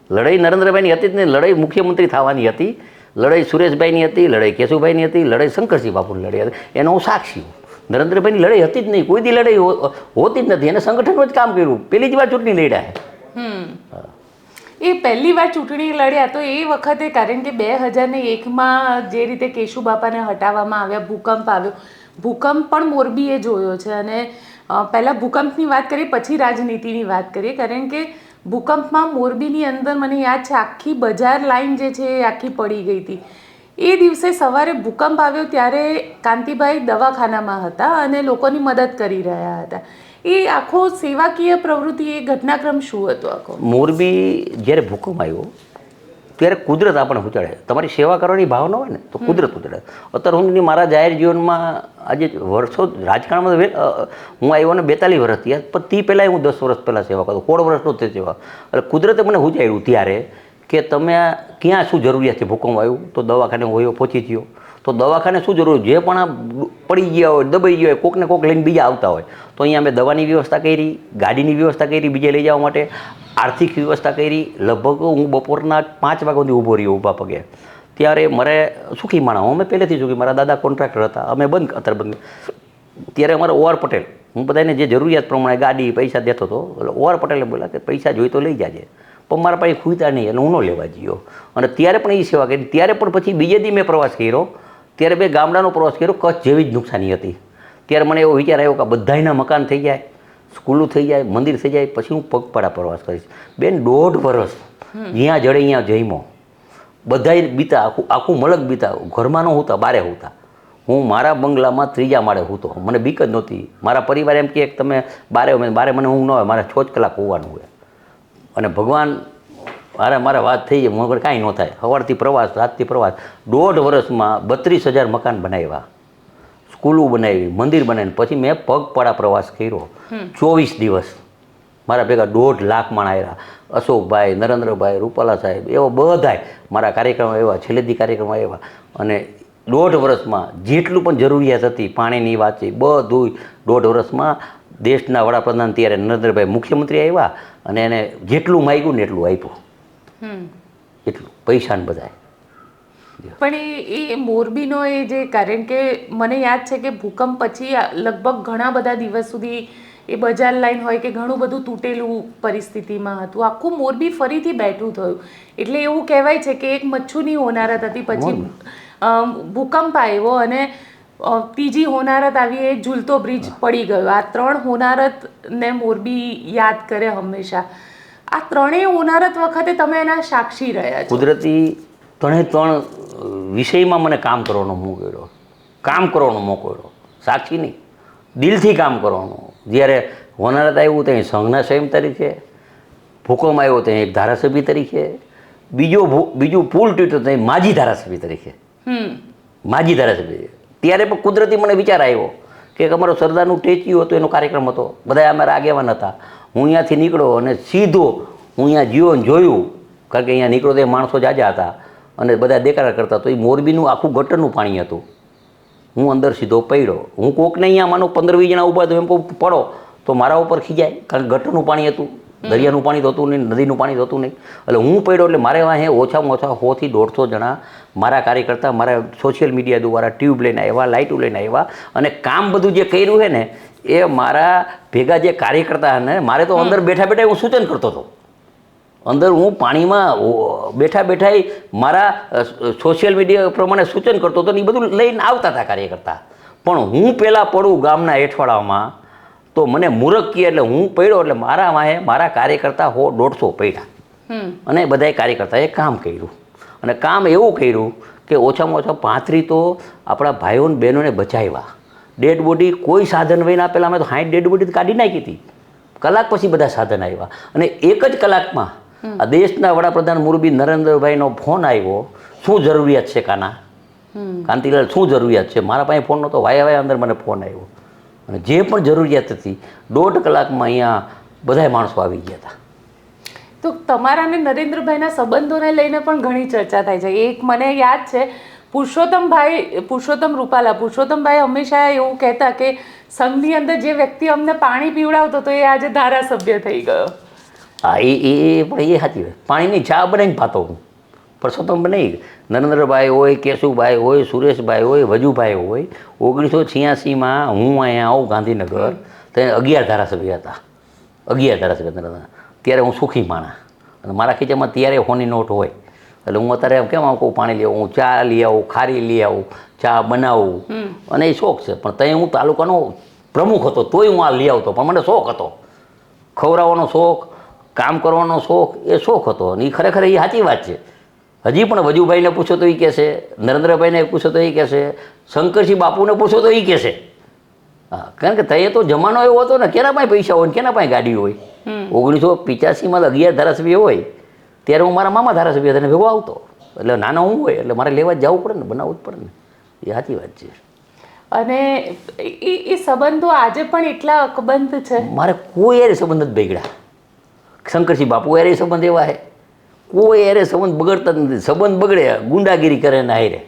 લડાઈ નરેન્દ્રભાઈની હતી જ નહીં, લડાઈ મુખ્યમંત્રી થવાની હતી, લડાઈ સુરેશભાઈની હતી, લડાઈ કેશુભાઈની હતી, લડાઈ શંકરસિંહ બાપુની લડાઈ હતી. એનો હું સાક્ષી છું. નરેન્દ્રભાઈની લડાઈ હતી જ નહીં, કોઈ દી લડાઈ હોતી જ નથી. એને સંગઠનમાં જ કામ કર્યું. પહેલી જ વાર ચૂંટણી લડ્યા. એ પહેલી વાર ચૂંટણી લડ્યા તો એ વખતે, કારણ કે 2001માં જે રીતે કેશુબાપાને હટાવવામાં આવ્યા, ભૂકંપ આવ્યો, ભૂકંપ પણ મોરબીએ જોયો છે. અને પહેલાં ભૂકંપની વાત કરીએ પછી રાજનીતિની વાત કરીએ, કારણ કે ભૂકંપમાં મોરબીની અંદર મને યાદ છે આખી બજાર લાઈન જે છે એ આખી પડી ગઈ હતી. એ દિવસે સવારે ભૂકંપ આવ્યો ત્યારે કાંતિભાઈ દવાખાનામાં હતા અને લોકોની મદદ કરી રહ્યા હતા. એ આખો સેવાકીય પ્રવૃત્તિ, એ ઘટનાક્રમ શું હતો આખો? મોરબી જ્યારે ભૂકંપ આવ્યો ત્યારે કુદરત આપણને ઉચાડે. તમારી સેવા કરવાની ભાવના હોય ને તો કુદરત ઉચાડે. અત્યાર સુધી મારા જાહેર જીવનમાં આજે વર્ષો રાજકારણમાં હું આવ્યો ને 42 વર્ષ થયા, પણ તે પહેલાં હું 10 વર્ષ પહેલાં સેવા કરતો, 16 વર્ષનો તે સેવા. એટલે કુદરતે મને ઉચાડ્યું ત્યારે કે તમે ક્યાં શું જરૂરિયાત છે. ભૂકંપ આવ્યું તો દવાખાને હોય પહોંચી ગયો, તો તો દવાખાને શું જરૂર, જે પણ આ પડી ગયા હોય, દબાઈ ગયા હોય, કોકને કોક લઈને બીજા આવતા હોય, તો અહીંયા અમે દવાની વ્યવસ્થા કરી, ગાડીની વ્યવસ્થા કરી બીજે લઈ જવા માટે, આર્થિક વ્યવસ્થા કરી. લગભગ હું બપોરના 5 વાગ્યા સુધી ઊભો રહ્યો ઊભા પગે. ત્યારે મારે સુખી માણસ, અમે પહેલેથી સુખી, મારા દાદા કોન્ટ્રાક્ટર હતા, અમે અત્યારે બંધ. ત્યારે અમારા OR પટેલ, હું બધાને જે જરૂરિયાત પ્રમાણે ગાડી પૈસા દેતો હતો, એટલે OR પટેલે બોલ્યા કે પૈસા જોઈ તો લઈ જાજે, પણ મારા પાસે ખૂતા નહીં, એટલે હું ન લેવા ગયો. અને ત્યારે પણ એ સેવા કરી. ત્યારે પણ પછી બીજે દી મેં પ્રવાસ કર્યો, ત્યારે મેં ગામડાનો પ્રવાસ કર્યો, કચ્છ જેવી જ નુકસાની હતી. ત્યારે મને એવો વિચાર આવ્યો કે બધાયના મકાન થઈ જાય, સ્કૂલું થઈ જાય, મંદિર થઈ જાય, પછી હું પગપાળા પ્રવાસ કરીશ. બેન 1.5 વર્ષ જ્યાં જડે અહીંયા જઈમો, બધાય બીતા, આખું મલક બીતા, ઘરમાં ન હોતા, બારે હોતા. હું મારા બંગલામાં 3જા માળે હોતો, મને બીક જ નહોતી. મારા પરિવાર એમ કહે કે તમે બારે મને ઊંઘ ન હોય, મારે 6 કલાક હોવાનું હોય. અને ભગવાન મારા વાત થઈ જાય, મને કાંઈ ન થાય. સવારથી પ્રવાસ, રાતથી પ્રવાસ. 1.5 વર્ષમાં 32,000 મકાન બનાવ્યા, સ્કૂલો બનાવી, મંદિર બનાવીને પછી મેં પગપાળા પ્રવાસ કર્યો 24 દિવસ. મારા ભેગા 1.5 લાખ માણસ આવ્યા. અશોકભાઈ, નરેન્દ્રભાઈ, રૂપાલા સાહેબ, એવા બધાય મારા કાર્યક્રમો આવ્યા, છેલ્લેથી કાર્યક્રમો આવ્યા. અને 1.5 વર્ષમાં જેટલું પણ જરૂરિયાત હતી, પાણીની વાત છે, બધું 1.5 વર્ષમાં દેશના વડાપ્રધાન ત્યારે નરેન્દ્રભાઈ મુખ્યમંત્રી આવ્યા, અને એને જેટલું માગ્યું ને એટલું આપ્યું, એટલું પૈસાને બધાય. પણ એ મોરબીનો એ જે, કારણ કે મને યાદ છે કે ભૂકંપ પછી લગભગ ઘણા બધા દિવસ સુધી એ બજાર લાઈન હોય કે ઘણું બધું તૂટેલું પરિસ્થિતિમાં હતું, આખું મોરબી ફરીથી બેઠું થયું. એટલે એવું કહેવાય છે કે એક મચ્છુની હોનારત હતી, પછી ભૂકંપ આવ્યો અને ત્રીજી હોનારત આવી, એ ઝૂલતો બ્રિજ પડી ગયો. આ 3 હોનારતને મોરબી યાદ કરે હંમેશા. આ 3 હોનારત વખતે તમે એના સાક્ષી રહ્યા છો. કુદરતી 3 વિષયમાં મને કામ કરવાનો મોકો મળ્યો, કામ કરવાનો મોકો મળ્યો, સાક્ષી નહીં, દિલથી કામ કરવાનું. જ્યારે હોનારત આવ્યું ત્યાં સંઘના સંયમ તરીકે, ભૂકંપ આવ્યો ત્યાં એક ધારાસભ્ય તરીકે, બીજું પુલ તૂટ્યો ત્યાં માજી ધારાસભ્ય તરીકે, માજી ધારાસભ્ય. ત્યારે પણ કુદરતી મને વિચાર આવ્યો કે અમારો સરદારનું સ્ટેચ્યુ હતું, એનો કાર્યક્રમ હતો, બધા અમારા આગેવાન હતા. હું અહીંયાથી નીકળ્યો અને સીધો હું અહીંયા જીવન જોયું, કારણ કે અહીંયા નીકળો તો માણસો જાજા હતા અને બધા દેખાડા કરતા. તો એ મોરબીનું આખું ગટરનું પાણી હતું. હું અંદર સીધો પડ્યો. હું કોકને અહીંયા માનો 15-20 જણા ઊભા તો એમ પડો તો મારા ઉપર ખીજાય, કારણ કે ગટરનું પાણી હતું, દરિયાનું પાણી તો હતું નહીં, નદીનું પાણી તો હતું નહીં. એટલે હું પડ્યો એટલે મારે વાંહે ઓછામાં ઓછા 100 થી 150 જણા મારા કાર્યકર્તા, મારા સોશિયલ મીડિયા દ્વારા ટ્યુબ લઈને આવ્યા, લાઇટો લઈને આવ્યા, અને કામ બધું જે કર્યું છે ને એ મારા ભેગા જે કાર્યકર્તા ને, મારે તો અંદર બેઠા બેઠા હું સૂચન કરતો હતો. અંદર હું પાણીમાં બેઠા બેઠા મારા સોશિયલ મીડિયા પ્રમાણે સૂચન કરતો હતો ને એ બધું લઈને આવતા હતા કાર્યકર્તા. પણ હું પહેલાં પડું ગામના હેઠવાડામાં તો મને મૂરખ કહે, એટલે હું પડ્યો એટલે મારા વાંહે મારા કાર્યકર્તા 100-150 પડ્યા. અને બધાએ કાર્યકર્તાએ કામ કર્યું, અને કામ એવું કર્યું કે ઓછામાં ઓછા 35 તો આપણા ભાઈઓ અને બહેનોને બચાવ્યા. ડેડ બોડી કોઈ સાધન વહીને આપેલા, અમે તો 60 ડેડ બોડી કાઢી નાખી હતી. કલાક પછી બધા સાધન આવ્યા, અને એક જ કલાકમાં આ દેશના વડાપ્રધાન મોરબી નરેન્દ્રભાઈનો ફોન આવ્યો, શું જરૂરિયાત છે કાના, કાંતિલાલ શું જરૂરિયાત છે. મારા પાસે ફોન નહોતો, વાયા અંદર મને ફોન આવ્યો, અને જે પણ જરૂરિયાત હતી 1.5 કલાકમાં અહીંયા બધા માણસો આવી ગયા હતા. તો તમારા અને નરેન્દ્રભાઈના સંબંધોને લઈને પણ ઘણી ચર્ચા થાય છે. એક મને યાદ છે, પુરુષોત્તમ રૂપાલા હંમેશા એવું કહેતા કે સંઘની અંદર જે વ્યક્તિ અમને પાણી પીવડાવતો તો એ આજે ધારાસભ્ય થઈ ગયો. હા, એ પણ એ સાચી વાત. પાણીની ચા બનાવીને પાતો હું, પરસોત્તમ બનાવી, નરેન્દ્રભાઈ હોય, કેશુભાઈ હોય, સુરેશભાઈ હોય, વજુભાઈ હોય. 1986માં હું અહીંયા આવું ગાંધીનગર, તો 11 ધારાસભ્ય હતા, 11 ધારાસભ્ય. ત્યારે હું સુખી માણા, અને મારા ખીચામાં ત્યારે હોની નોટ હોય, એટલે હું અત્યારે કેમ આવું પાણી લઈ આવું, હું ચા લઈ આવું, ખારી લઈ આવું, ચા બનાવું, અને એ શોખ છે. પણ ત્યાં હું તાલુકાનો પ્રમુખ હતો તોય હું આ લઈ આવતો, પણ મને શોખ હતો, ખવડાવવાનો શોખ, કામ કરવાનો શોખ, એ શોખ હતો. અને એ ખરેખર એ સાચી વાત છે. હજી પણ વજુભાઈને પૂછો તો એ કહેશે, નરેન્દ્રભાઈને પૂછો તો એ કહેશે, શંકરસિંહ બાપુને પૂછો તો એ કહેશે. હા, કારણ કે તે તો જમાનો એવો હતો ને, કેના પાસે પૈસા હોય ને કેના પાસે ગાડી હોય. 1985માં 11 ધારાસભ્ય હોય, ત્યારે હું મારા મામા ધારાસભ્ય હતા, ભેગો આવતો. એટલે નાનો હું હોય એટલે મારે લેવા જ જવું પડે ને, બનાવવું જ પડે ને. એ સાચી વાત છે. અને એ સંબંધો આજે પણ એટલા અકબંધ છે. મારે કોઈ યારે સંબંધ જ બગડ્યા. શંકરસિંહ બાપુ યારે સંબંધ એવા છે, કોઈ યારે સંબંધ બગડતા જ નથી. સંબંધ બગડે ગુંડાગીરી કરે ને હારે,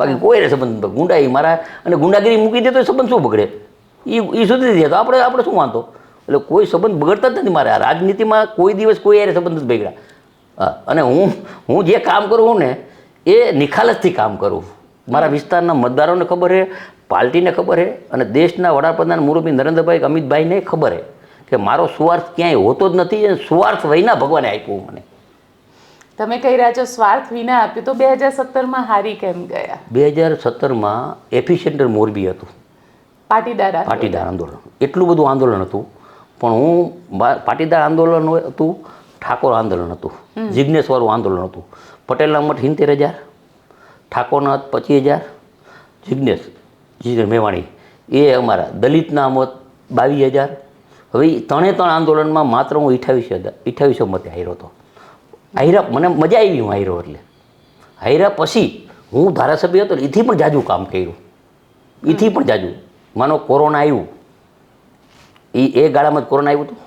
બાકી કોઈ સંબંધ ગુંડા મારા અને ગુંડાગીરી મૂકી દે તો સંબંધ શું બગડે? એ સુધરી જાય તો આપણે શું વાંધો? એટલે કોઈ સંબંધ બગડતા જ નથી મારે. આ રાજનીતિમાં કોઈ દિવસ કોઈ યારે સંબંધ નથી બગડ્યા. હા, અને હું જે કામ કરું ને એ નિખાલસથી કામ કરું. મારા વિસ્તારના મતદારોને ખબર છે, પાર્ટીને ખબર છે, અને દેશના વડાપ્રધાન મુરબ્બી નરેન્દ્રભાઈ અમિતભાઈને ખબર છે કે મારો સ્વાર્થ ક્યાંય હોતો જ નથી. અને સ્વાર્થ વિના ભગવાને આપ્યું મને. તમે કહી રહ્યા છો સ્વાર્થ વિના આપ્યું, તો 2017માં હારી કેમ ગયા? 2017માં એફિસેન્ટર મોરબી હતું, પાટીદાર આંદોલન. એટલું બધું આંદોલન હતું, પણ હું પાટીદાર આંદોલન હતું, ઠાકોર આંદોલન હતું, જિજ્ઞેશવાળું આંદોલન હતું. પટેલના મઠ 70,000, ઠાકોરના મત 25,000, જિજ્ઞેશ મેવાણી એ અમારા, દલિતના મત 22,000. હવે ત્રણે આંદોલનમાં માત્ર હું 2800 મતે હાર્યો હતો. હાર્યા મને મજા આવી. હું હાર્યો એટલે હાર્યા પછી હું ધારાસભ્ય હતો, એથી પણ જાજુ કામ કર્યું, એથી પણ જાજુ. માનો કોરોના આવ્યું, એ ગાળામાં જ કોરોના આવ્યું હતું.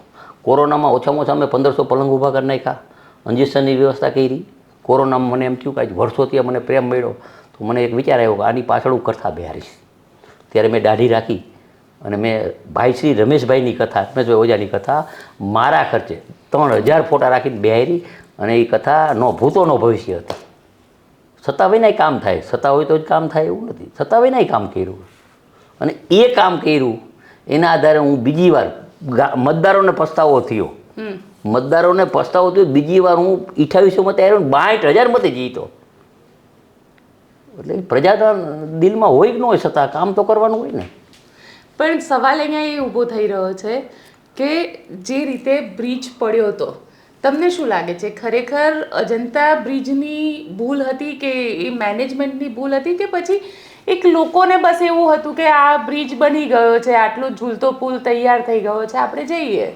કોરોનામાં ઓછામાં ઓછા અમે 1500 પલંગ ઊભા કરી નાખ્યા, ઇન્જેક્શનની વ્યવસ્થા કરી. કોરોનામાં મને એમ થયું કે વર્ષોથી મને પ્રેમ મળ્યો, તો મને એક વિચાર આવ્યો કે આની પાછળ હું કથા બિહારીશ. ત્યારે મેં દાઢી રાખી અને મેં ભાઈ શ્રી રમેશભાઈની કથા, રમેશભાઈ ઓજાની કથા મારા ખર્ચે 3000 ફોટા રાખીને બિહારી. અને એ કથા નો ભૂતો નો ભવિષ્ય હતી. સત્તા વિનાય કામ થાય, સત્તા હોય તો જ કામ થાય એવું નથી. સત્તા વિનાય કામ કર્યું, અને એ કામ કર્યું એના આધારે હું બીજી વાર મતદારોને પસ્તાવો થયો. મતદારોને પસ્તાવો થયો બીજી વાર હું 2800 મતે આવ્યો, 62,000 મતે જીતો. એટલે પ્રજાના દિલમાં હોય કે ન હોય, સત્તા કામ તો કરવાનું હોય ને. પણ સવાલ અહીંયા એ ઊભો થઈ રહ્યો છે કે જે રીતે બ્રિજ પડ્યો હતો, તમને શું લાગે છે ખરેખર અજંતા બ્રિજની ભૂલ હતી કે એ મેનેજમેન્ટની ભૂલ હતી, કે પછી એક લોકોને બસ એવું હતું કે આ બ્રિજ બની ગયો છે, આટલો ઝૂલતો પુલ તૈયાર થઈ ગયો છે, આપણે જઈએ?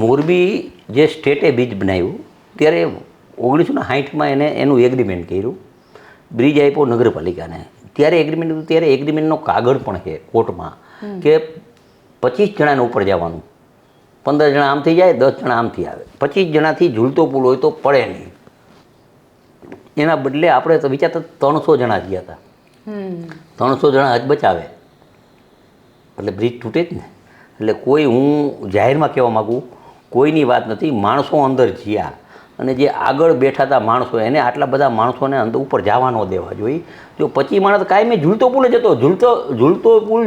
મોરબી જે સ્ટેટે બ્રિજ બનાવ્યું ત્યારે 1960માં એનું એગ્રીમેન્ટ કર્યું, બ્રિજ આપ્યો નગરપાલિકાને. ત્યારે એગ્રીમેન્ટ હતું, ત્યારે એગ્રીમેન્ટનો કાગળ પણ છે કોર્ટમાં કે 25 જણાને ઉપર જવાનું. 15 જણા આમથી જાય, 10 જણા આમથી આવે. 25 જણાથી ઝૂલતો પુલ હોય તો પડે નહીં. એના બદલે આપણે તો વિચારતા 300 જણા જ ગયા હતા. 300 જણા જ બચાવે એટલે બ્રિજ તૂટે જ ને. એટલે કોઈ, હું જાહેરમાં કહેવા માગું, કોઈની વાત નથી. માણસો અંદર જ્યાં અને જે આગળ બેઠા હતા માણસો, એને આટલા બધા માણસોને અંદર ઉપર જવા ન દેવા જોઈએ. જો 25 માણસ કાયમી ઝૂલતો પુલ જ હતો, ઝૂલતો પુલ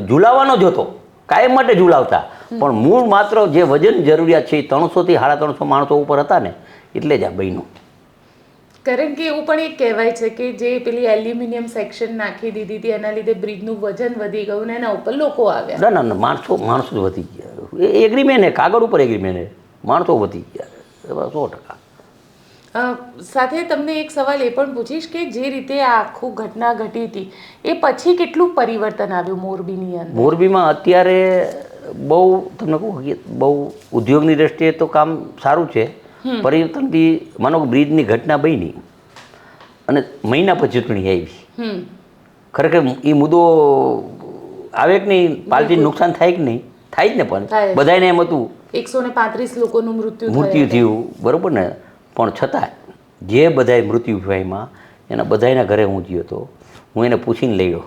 ઝૂલાવાનો જ હતો, કાયમ માટે ઝૂલાવતા. પણ મૂળ માત્ર જે વજન જરૂરિયાત છે એ 300 થી 350 માણસો ઉપર હતા ને, એટલે જ આ બન્યું. કારણ કે એવું પણ એક કહેવાય છે કે જે પેલી એલ્યુમિનિયમ સેક્શન નાખી દીધી હતી એના લીધે બ્રિજનું વજન વધી ગયું ને એના ઉપર લોકો આવ્યા. ના, માણસો જ વધી ગયા. એ એગ્રીમેન્ટ, કાગળ ઉપર એગ્રીમેન્ટ, માણસો વધી ગયા 100%. સાથે તમને એક સવાલ એ પણ પૂછીશ કે જે રીતે આ આખું ઘટના ઘટી હતી એ પછી કેટલું પરિવર્તન આવ્યું મોરબીની અંદર? મોરબીમાં અત્યારે બહુ, તમને કહું, બહુ ઉદ્યોગની દ્રષ્ટિએ તો કામ સારું છે. પરિવર્તન બી, માનો કે બ્રિજની ઘટના બની અને મહિના પછી ચૂંટણી આવી, ખરેખર એ મુદ્દો આવે કે નહીં, પાર્ટીને નુકસાન થાય કે નહીં? થાય જ ને. પણ બધાને એમ હતું 135 લોકોનું મૃત્યુ થયું, બરાબર ને. પણ છતાં જે બધાએ મૃત્યુ થયામાં એના બધાના ઘરે હું ગયો હતો. હું એને પૂછીને લઈ ગયો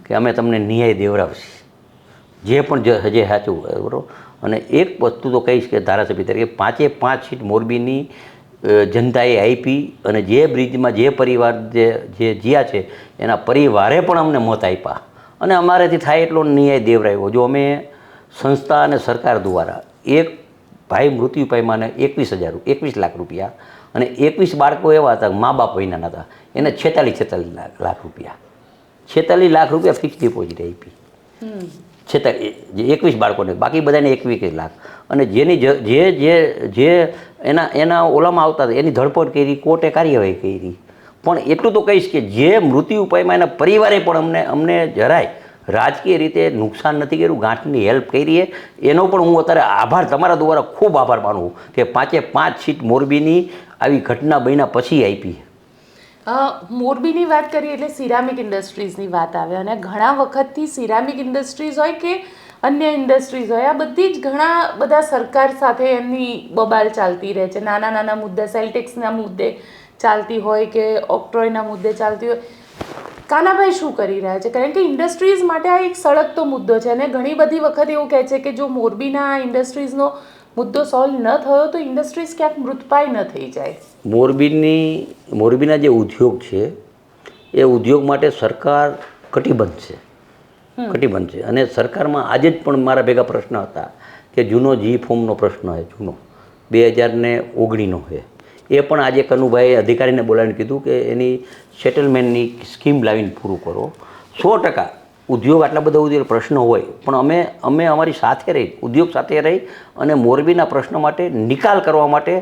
કે અમે તમને ન્યાય દેવડાવશી, જે પણ હજે સાચું, બરાબર. અને એક વસ્તુ તો કહીશ કે ધારાસભ્ય તરીકે 5 સીટ મોરબીની જનતાએ આપી, અને જે બ્રિજમાં જે પરિવાર જે જ્યાં છે એના પરિવારે પણ અમને મત આપ્યા, અને અમારેથી થાય એટલો ન્યાય દેવડાવ્યો. જો અમે સંસ્થા અને સરકાર દ્વારા એક ભાઈ મૃત્યુ પામ્યાને 21 લાખ રૂપિયા, અને 21 બાળકો એવા હતા મા બાપ વૈના હતા, એને 46 લાખ રૂપિયા, 46 લાખ રૂપિયા ફિક્સ ડિપોઝિટ આપી. 21 બાળકોને, બાકી બધાને 21 લાખ. અને જેની જે એના ઓલામાં આવતા હતા એની ધરપકડ કરી, કોર્ટે કાર્યવાહી કરી. પણ એટલું તો કહીશ કે જે મૃત્યુ પામ્યા એના પરિવારે પણ અમને જરાય રાજકીય રીતે નુકસાન નથી કર્યું, ગાંઠની હેલ્પ કરી. એનો પણ હું અત્યારે આભાર, તમારા દ્વારા ખૂબ આભાર માનું કે 5 સીટ મોરબીની આવી ઘટના બન્યા પછી આપી. મોરબીની વાત કરીએ એટલે સિરામિક ઇન્ડસ્ટ્રીઝની વાત આવે, અને ઘણા વખતથી સિરામિક ઇન્ડસ્ટ્રીઝ હોય કે અન્ય ઇન્ડસ્ટ્રીઝ હોય, આ બધી જ ઘણા બધા સરકાર સાથે એમની બબાલ ચાલતી રહે છે. નાના મુદ્દા, સેલટેક્સના મુદ્દે ચાલતી હોય કે ઓક્ટ્રોયના મુદ્દે ચાલતી હોય. કાનાભાઈ શું કરી રહ્યા છે? કારણ કે ઇન્ડસ્ટ્રીઝ માટે આ એક સળગતો મુદ્દો છે અને ઘણી બધી વખત એવું કહે છે કે જો મોરબીના ઇન્ડસ્ટ્રીઝનો મુદ્દો સોલ્વ ન થયો તો ઇન્ડસ્ટ્રીઝ ક્યાંક મૃતપાય ન થઈ જાય. મોરબીના જે ઉદ્યોગ છે એ ઉદ્યોગ માટે સરકાર કટિબદ્ધ છે અને સરકારમાં આજે જ પણ મારા ભેગા પ્રશ્ન હતા કે જૂનો જી ફોર્મનો પ્રશ્ન છે, જૂનો 2019નો છે, એ પણ આજે કનુભાઈએ અધિકારીને બોલાવીને કીધું કે એની સેટલમેન્ટની સ્કીમ લાવીને પૂરું કરો. 100% ઉદ્યોગ આટલા બધા ઉદ્યોગ પ્રશ્નો હોય પણ અમે અમારી સાથે રહી, ઉદ્યોગ સાથે રહી અને મોરબીના પ્રશ્નો માટે નિકાલ કરવા માટે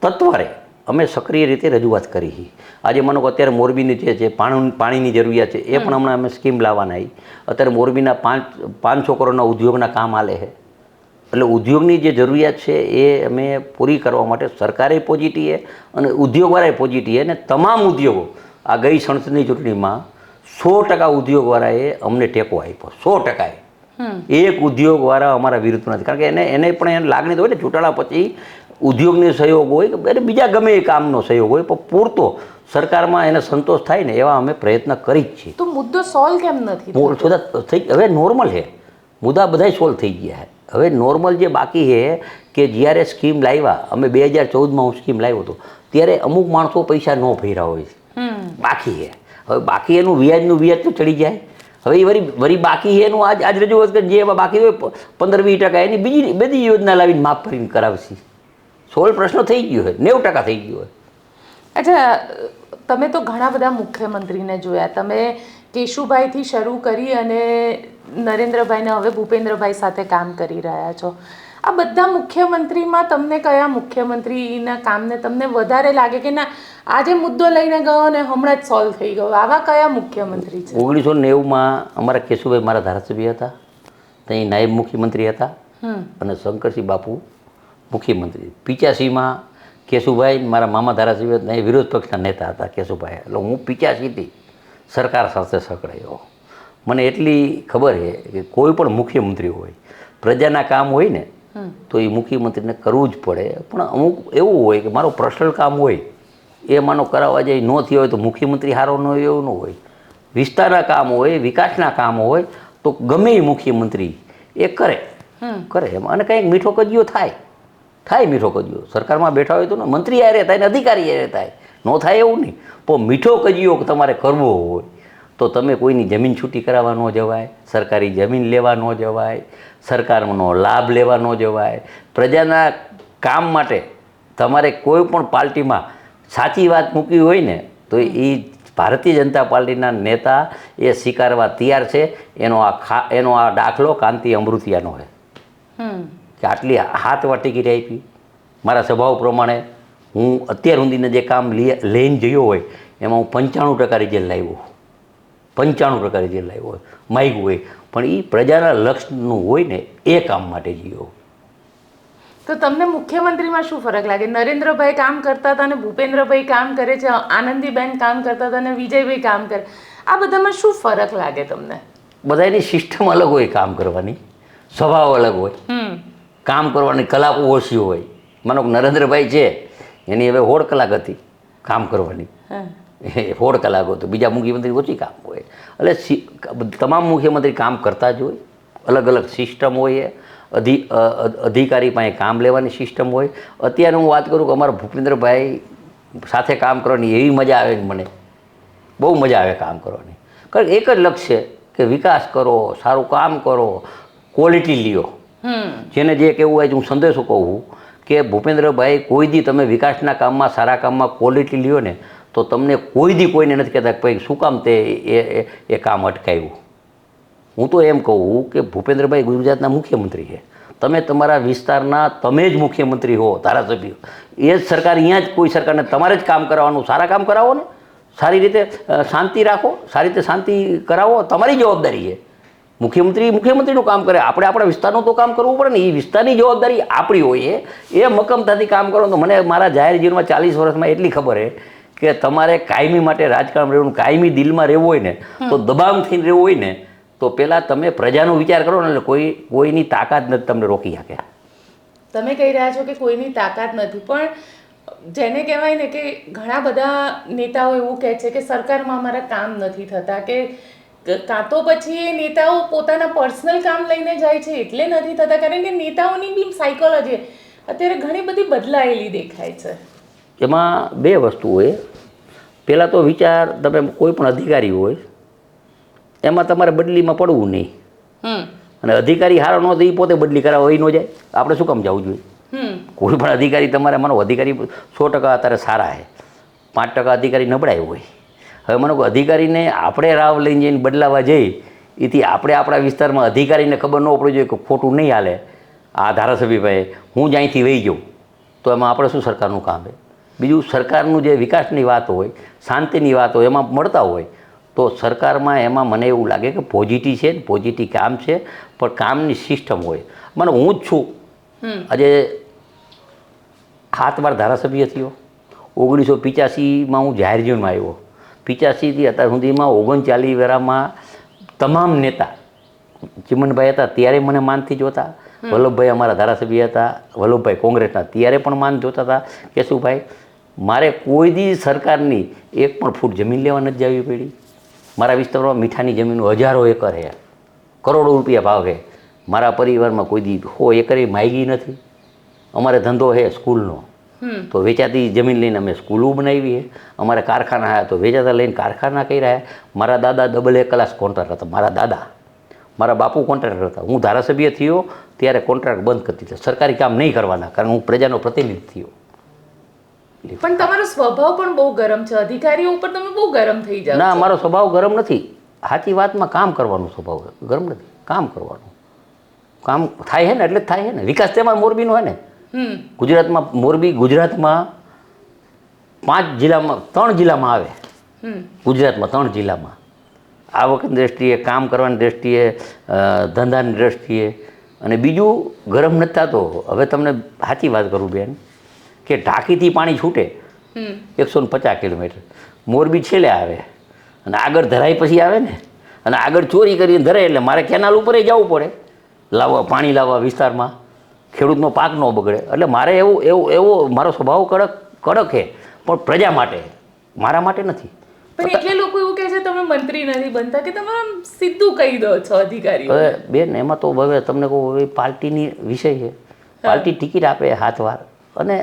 તત્વરે અમે સક્રિય રીતે રજૂઆત કરી છે. આજે માનો કે અત્યારે મોરબીની જે પાણીની જરૂરિયાત છે એ પણ હમણાં અમે સ્કીમ લાવવાના આવી. અત્યારે મોરબીના 500 કરોડના ઉદ્યોગના કામ આલે છે. એટલે ઉદ્યોગની જે જરૂરિયાત છે એ અમે પૂરી કરવા માટે સરકારે પોઝિટિવ અને ઉદ્યોગવાળાએ પોઝિટિવ અને તમામ ઉદ્યોગો આ ગઈ સંસદની ચૂંટણીમાં 100% ઉદ્યોગવાળાએ અમને ટેકો આપ્યો. 100%. એક ઉદ્યોગવાળા અમારા વિરુદ્ધ નથી. કારણ કે એને પણ એને લાગણી તો હોય ને ચૂંટાણા પછી ઉદ્યોગનો સહયોગ હોય કે બીજા ગમે એ કામનો સહયોગ હોય પણ પૂરતો સરકારમાં એને સંતોષ થાય ને એવા અમે પ્રયત્ન કરી જ છીએ. તો મુદ્દો સોલ્વ કેમ નથી? હવે નોર્મલ છે, મુદ્દા બધા સોલ્વ થઈ ગયા છે. હવે નોર્મલ જે બાકી છે કે જ્યારે સ્કીમ લાવ્યા અમે 2014માં હું સ્કીમ લાવ્યો હતો ત્યારે અમુક માણસો પૈસા ન ભર્યા હોય બાકી છે. હવે બાકી એનું વ્યાજ તો ચડી જાય. હવે એ વરી બાકી છે એનું આજ રજૂઆત કે જે એમાં બાકી હોય 15-20% એની બધી યોજના લાવીને માફ કરીને કરાવશે. સોલ્વ પ્રશ્ન થઈ ગયો હોય, 90% થઈ ગયો હોય. અચ્છા, તમે તો ઘણા બધા મુખ્યમંત્રીને જોયા. તમે કેશુભાઈથી શરૂ કરી અને નરેન્દ્રભાઈને હવે ભૂપેન્દ્રભાઈ સાથે કામ કરી રહ્યા છો. આ બધા મુખ્યમંત્રીમાં તમને કયા મુખ્યમંત્રીના કામને તમને વધારે લાગે કે ના આજે મુદ્દો લઈને ગયો ને હમણાં જ સોલ્વ થઈ ગયો? આવા કયા મુખ્યમંત્રી છે? 1990માં અમારા કેશુભાઈ મારા ધારાસભ્ય હતા, ત્યાં નાયબ મુખ્યમંત્રી હતા અને શંકરસિંહ બાપુ મુખ્યમંત્રી. 85માં કેશુભાઈ મારા મામા ધારાસભ્ય હતા, વિરોધ પક્ષના નેતા હતા કેશુભાઈ. એટલે હું 85થી સરકાર સાથે સંકળાયો. મને એટલી ખબર છે કે કોઈ પણ મુખ્યમંત્રી હોય પ્રજાના કામ હોય ને તો એ મુખ્યમંત્રીને કરવું જ પડે. પણ અમુક એવું હોય કે મારો પર્સનલ કામ હોય એ માનો કરાવવા જાય ન થયો હોય તો મુખ્યમંત્રી સારો ન હોય એવું ન હોય. વિસ્તારના કામ હોય, વિકાસના કામ હોય તો ગમે એ મુખ્યમંત્રી એ કરે એમ. અને કંઈક મીઠો કજિયો થાય મીઠો કજિયો. સરકારમાં બેઠા હોય તો ને મંત્રી આ રહેતા ને અધિકારી આ રહેતા ન થાય એવું નહીં. પણ મીઠો કજિયો તમારે કરવો હોય તો તમે કોઈની જમીન છૂટી કરાવવા ન જવાય, સરકારી જમીન લેવા ન જવાય, સરકારનો લાભ લેવા ન જવાય. પ્રજાના કામ માટે તમારે કોઈ પણ પાર્ટીમાં સાચી વાત મૂકી હોય ને તો એ ભારતીય જનતા પાર્ટીના નેતા એ સ્વીકારવા તૈયાર છે. એનો આ દાખલો કાંતિ અમૃતિયાનો છે કે આટલી હાથવાર ટિકિટ આપી. મારા સ્વભાવ પ્રમાણે હું અત્યાર સુધીના જે કામ લઈને ગયો હોય એમાં હું 95% રિઝલ્ટ લાવ્યો. 95% રિઝલ્ટ લાવ્યો હોય, માગ્યું હોય પણ એ પ્રજાના લક્ષ્યનું હોય ને એ કામ માટે જીવો. તો તમને મુખ્યમંત્રીમાં શું ફરક લાગે? નરેન્દ્રભાઈ કામ કરતા હતા અને ભૂપેન્દ્રભાઈ કામ કરે છે, આનંદીબેન કામ કરતા હતા અને વિજયભાઈ કામ કરે. આ બધામાં શું ફરક લાગે તમને? બધાની સિસ્ટમ અલગ હોય, કામ કરવાની સ્વભાવ અલગ હોય, કામ કરવાની કલાકો ઓછી હોય. માનો કે નરેન્દ્રભાઈ છે એની હવે 16 કલાક હતી કામ કરવાની, 16 કલાક હતો. બીજા મુખ્યમંત્રી ઓછી કામ હોય. એટલે તમામ મુખ્યમંત્રી કામ કરતા જ હોય. અલગ અલગ સિસ્ટમ હોય, અધિકારી પાસે કામ લેવાની સિસ્ટમ હોય. અત્યારે હું વાત કરું કે અમારા ભૂપેન્દ્રભાઈ સાથે કામ કરવાની એવી મજા આવે મને, બહુ મજા આવે કામ કરવાની. કારણ એક જ લક્ષ્ય કે વિકાસ કરો, સારું કામ કરો, ક્વોલિટી લ્યો. જેને જે કહેવું હોય હું સંદેશો કહું કે ભૂપેન્દ્રભાઈ કોઈ દી તમે વિકાસના કામમાં, સારા કામમાં ક્વોલિટી લ્યો ને તો તમને કોઈ દી કોઈને નથી કહેતા કે ભાઈ શું કામ તે એ કામ અટકાવ્યું. હું તો એમ કહું કે ભૂપેન્દ્રભાઈ ગુજરાતના મુખ્યમંત્રી છે. તમે તમારા વિસ્તારના તમે જ મુખ્યમંત્રી હો, ધારાસભ્ય, એ જ સરકાર અહીંયા જ કોઈ સરકારને તમારે જ કામ કરાવવાનું. સારા કામ કરાવો ને, સારી રીતે શાંતિ રાખો, સારી રીતે શાંતિ કરાવો, તમારી જવાબદારી છે. મુખ્યમંત્રીનું કામ કરે, આપણે આપણા વિસ્તારનું તો કામ કરવું પડે ને. એ વિસ્તારની જવાબદારી આપણી હોય એ મક્કમતાથી કામ કરો. તો મને મારા જાહેર જીવનમાં 40 વર્ષમાં એટલી ખબર છે કે તમારે કાયમી માટે રાજકારણ રહેવું, કાયમી દિલમાં રહેવું હોય ને તો દબાણ થઈને રહેવું હોય ને તો પહેલાં તમે પ્રજાનો વિચાર કરો ને એટલે કોઈની તાકાત નથી તમને રોકી શકે. તમે કહી રહ્યા છો કે કોઈની તાકાત નથી, પણ જેને કહેવાય ને કે ઘણા બધા નેતાઓ એવું કહે છે કે સરકારમાં અમારા કામ નથી થતા, કે કાં તો પછી એ નેતાઓ પોતાના પર્સનલ કામ લઈને જાય છે એટલે નથી થતા, કારણ કે નેતાઓની બી સાયકોલોજી અત્યારે ઘણી બધી બદલાયેલી દેખાય છે. એમાં બે વસ્તુ હોય. પહેલાં તો વિચાર, તમે કોઈ પણ અધિકારી હોય એમાં તમારે બદલીમાં પડવું નહીં. અને અધિકારી સારો ન થાય પોતે બદલી કરાવો એ ન જાય, આપણે શું કામ જવું જોઈએ? કોઈ પણ અધિકારી તમારે માનો અધિકારી 100% અત્યારે સારા છે, 5% અધિકારી નબળાઈ હોય. હવે માનો કે અધિકારીને આપણે રાવ લઈને જઈને બદલાવા જઈએ, એથી આપણે આપણા વિસ્તારમાં અધિકારીને ખબર ન પડવી જોઈએ કે ખોટું નહીં હાલે, આ ધારાસભ્ય ભાઈ હું જ અહીંથી વહી જાઉં, તો એમાં આપણે શું સરકારનું કામ છે? બીજું, સરકારનું જે વિકાસની વાત હોય, શાંતિની વાત હોય, એમાં મળતા હોય તો સરકારમાં એમાં મને એવું લાગે કે પોઝિટિવ છે, પોઝિટિવ કામ છે, પણ કામની સિસ્ટમ હોય. મને હું જ છું આજે 7 વાર ધારાસભ્ય થયો. 1985માં હું જાહેર જીવનમાં આવ્યો. 85થી અત્યાર સુધીમાં 39 વેરામાં તમામ નેતા, ચિમનભાઈ હતા ત્યારે મને માનથી જોતા, વલ્લભભાઈ અમારા ધારાસભ્ય હતા, વલ્લભભાઈ કોંગ્રેસના ત્યારે પણ માન જોતા હતા. કેશુભાઈ, મારે કોઈ દી સરકારની 1 પણ ફૂટ જમીન લેવા નથી જવી પડી. મારા વિસ્તારમાં મીઠાની જમીન 1000 એકર છે, કરોડો રૂપિયા ભાવ છે. મારા પરિવારમાં કોઈ દી 100 એકર માગી નથી. અમારે ધંધો છે સ્કૂલનો, તો વેચાતી જમીન લઈને અમે સ્કૂલો બનાવી છે. અમારે કારખાના આવ્યા તો વેચાતા લઈને કારખાના કર્યા. મારા દાદા ડબલ A ક્લાસ કોન્ટ્રાક્ટર હતા. મારા દાદા, મારા બાપુ કોન્ટ્રાક્ટર હતા. હું ધારાસભ્ય થયો ત્યારે કોન્ટ્રાક્ટ બંધ કરી દીધો, સરકારી કામ નહીં કરવાના, કારણ હું પ્રજાનો પ્રતિનિધિ થયો. પણ તમારો સ્વભાવ પણ બહુ ગરમ છે, અધિકારીઓ ઉપર તમે બહુ ગરમ થઈ જાવ. ના, મારો સ્વભાવ ગરમ નથી. સાચી વાતમાં કામ કરવાનો સ્વભાવ છે, ગરમ નથી. કામ કરવાનું, કામ થાય છે ને એટલે જ થાય છે ને. વિકાસ તેમાં મોરબીનો હોય ને. ગુજરાતમાં મોરબી ગુજરાતમાં 5 જિલ્લામાં 3 જિલ્લામાં આવે. ગુજરાતમાં 3 જિલ્લામાં આવકની દ્રષ્ટિએ, કામ કરવાની દ્રષ્ટિએ, ધંધાની દ્રષ્ટિએ. અને બીજું, ગરમ નથી થતો. હવે તમને સાચી વાત કરું બેન, કે ટાંકીથી પાણી છૂટે 150 કિલોમીટર, મોરબી છેલ્લે આવે અને આગળ ધરાઈ પછી આવે ને, અને આગળ ચોરી કરીને ધરાય એટલે મારે કેનાલ ઉપર જવું પડે લાવવા, પાણી લાવવા વિસ્તારમાં, ખેડૂતનો પાક ન બગડે. એટલે મારે એવો મારો સ્વભાવ કડક છે, પણ પ્રજા માટે, મારા માટે નથી. પણ એટલે લોકો એવું કહે છે તમે મંત્રી નથી બનતા, કે તમે આમ સીધું કહી દો છો અધિકારીઓ. હવે બેન, એમાં તો હવે તમને કહું, હવે પાર્ટીની વિષય છે. પાર્ટી ટિકિટ આપે 7 વાર, અને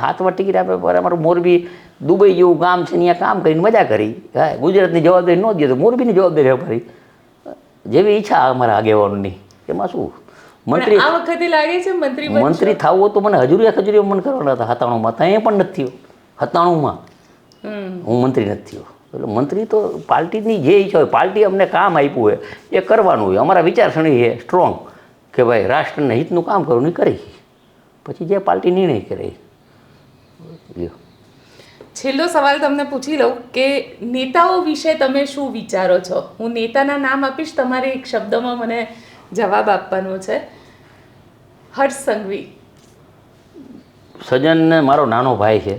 7 વાર ટિકિટ આપે. પર અમારું મોરબી દુબઈ જેવું ગામ છે, ત્યાં કામ કરીને મજા કરી. હા, ગુજરાતની જવાબદારી ન દે તો મોરબીની જવાબદારી અમારી, જેવી ઈચ્છા અમારા આગેવાનોની. એમાં શું? મંત્રી આ વખતે લાગે છે મંત્રી થવું હોય તો મને હજુરિયા મન કરવાના હતા 97માં, ત્યાં પણ નથી થયો. 97માં હું મંત્રી નથી થયો. એટલે મંત્રી તો પાર્ટીની જે ઈચ્છા હોય, પાર્ટી અમને કામ આપ્યું હોય એ કરવાનું હોય. અમારા વિચારસરણી છે સ્ટ્રોંગ, કે ભાઈ રાષ્ટ્રના હિતનું કામ કરવાનું કરી, પછી જે પાર્ટી નિર્ણય કરે. છેલ્લો સવાલ તમને પૂછી લઉં કે નેતાઓ વિશે તમે શું વિચારો છો? હું નેતાના નામ આપીશ, તમારે એક શબ્દમાં મને જવાબ આપવાનો છે. હર્ષ સંઘવી. સજ્જન મારો નાનો ભાઈ છે,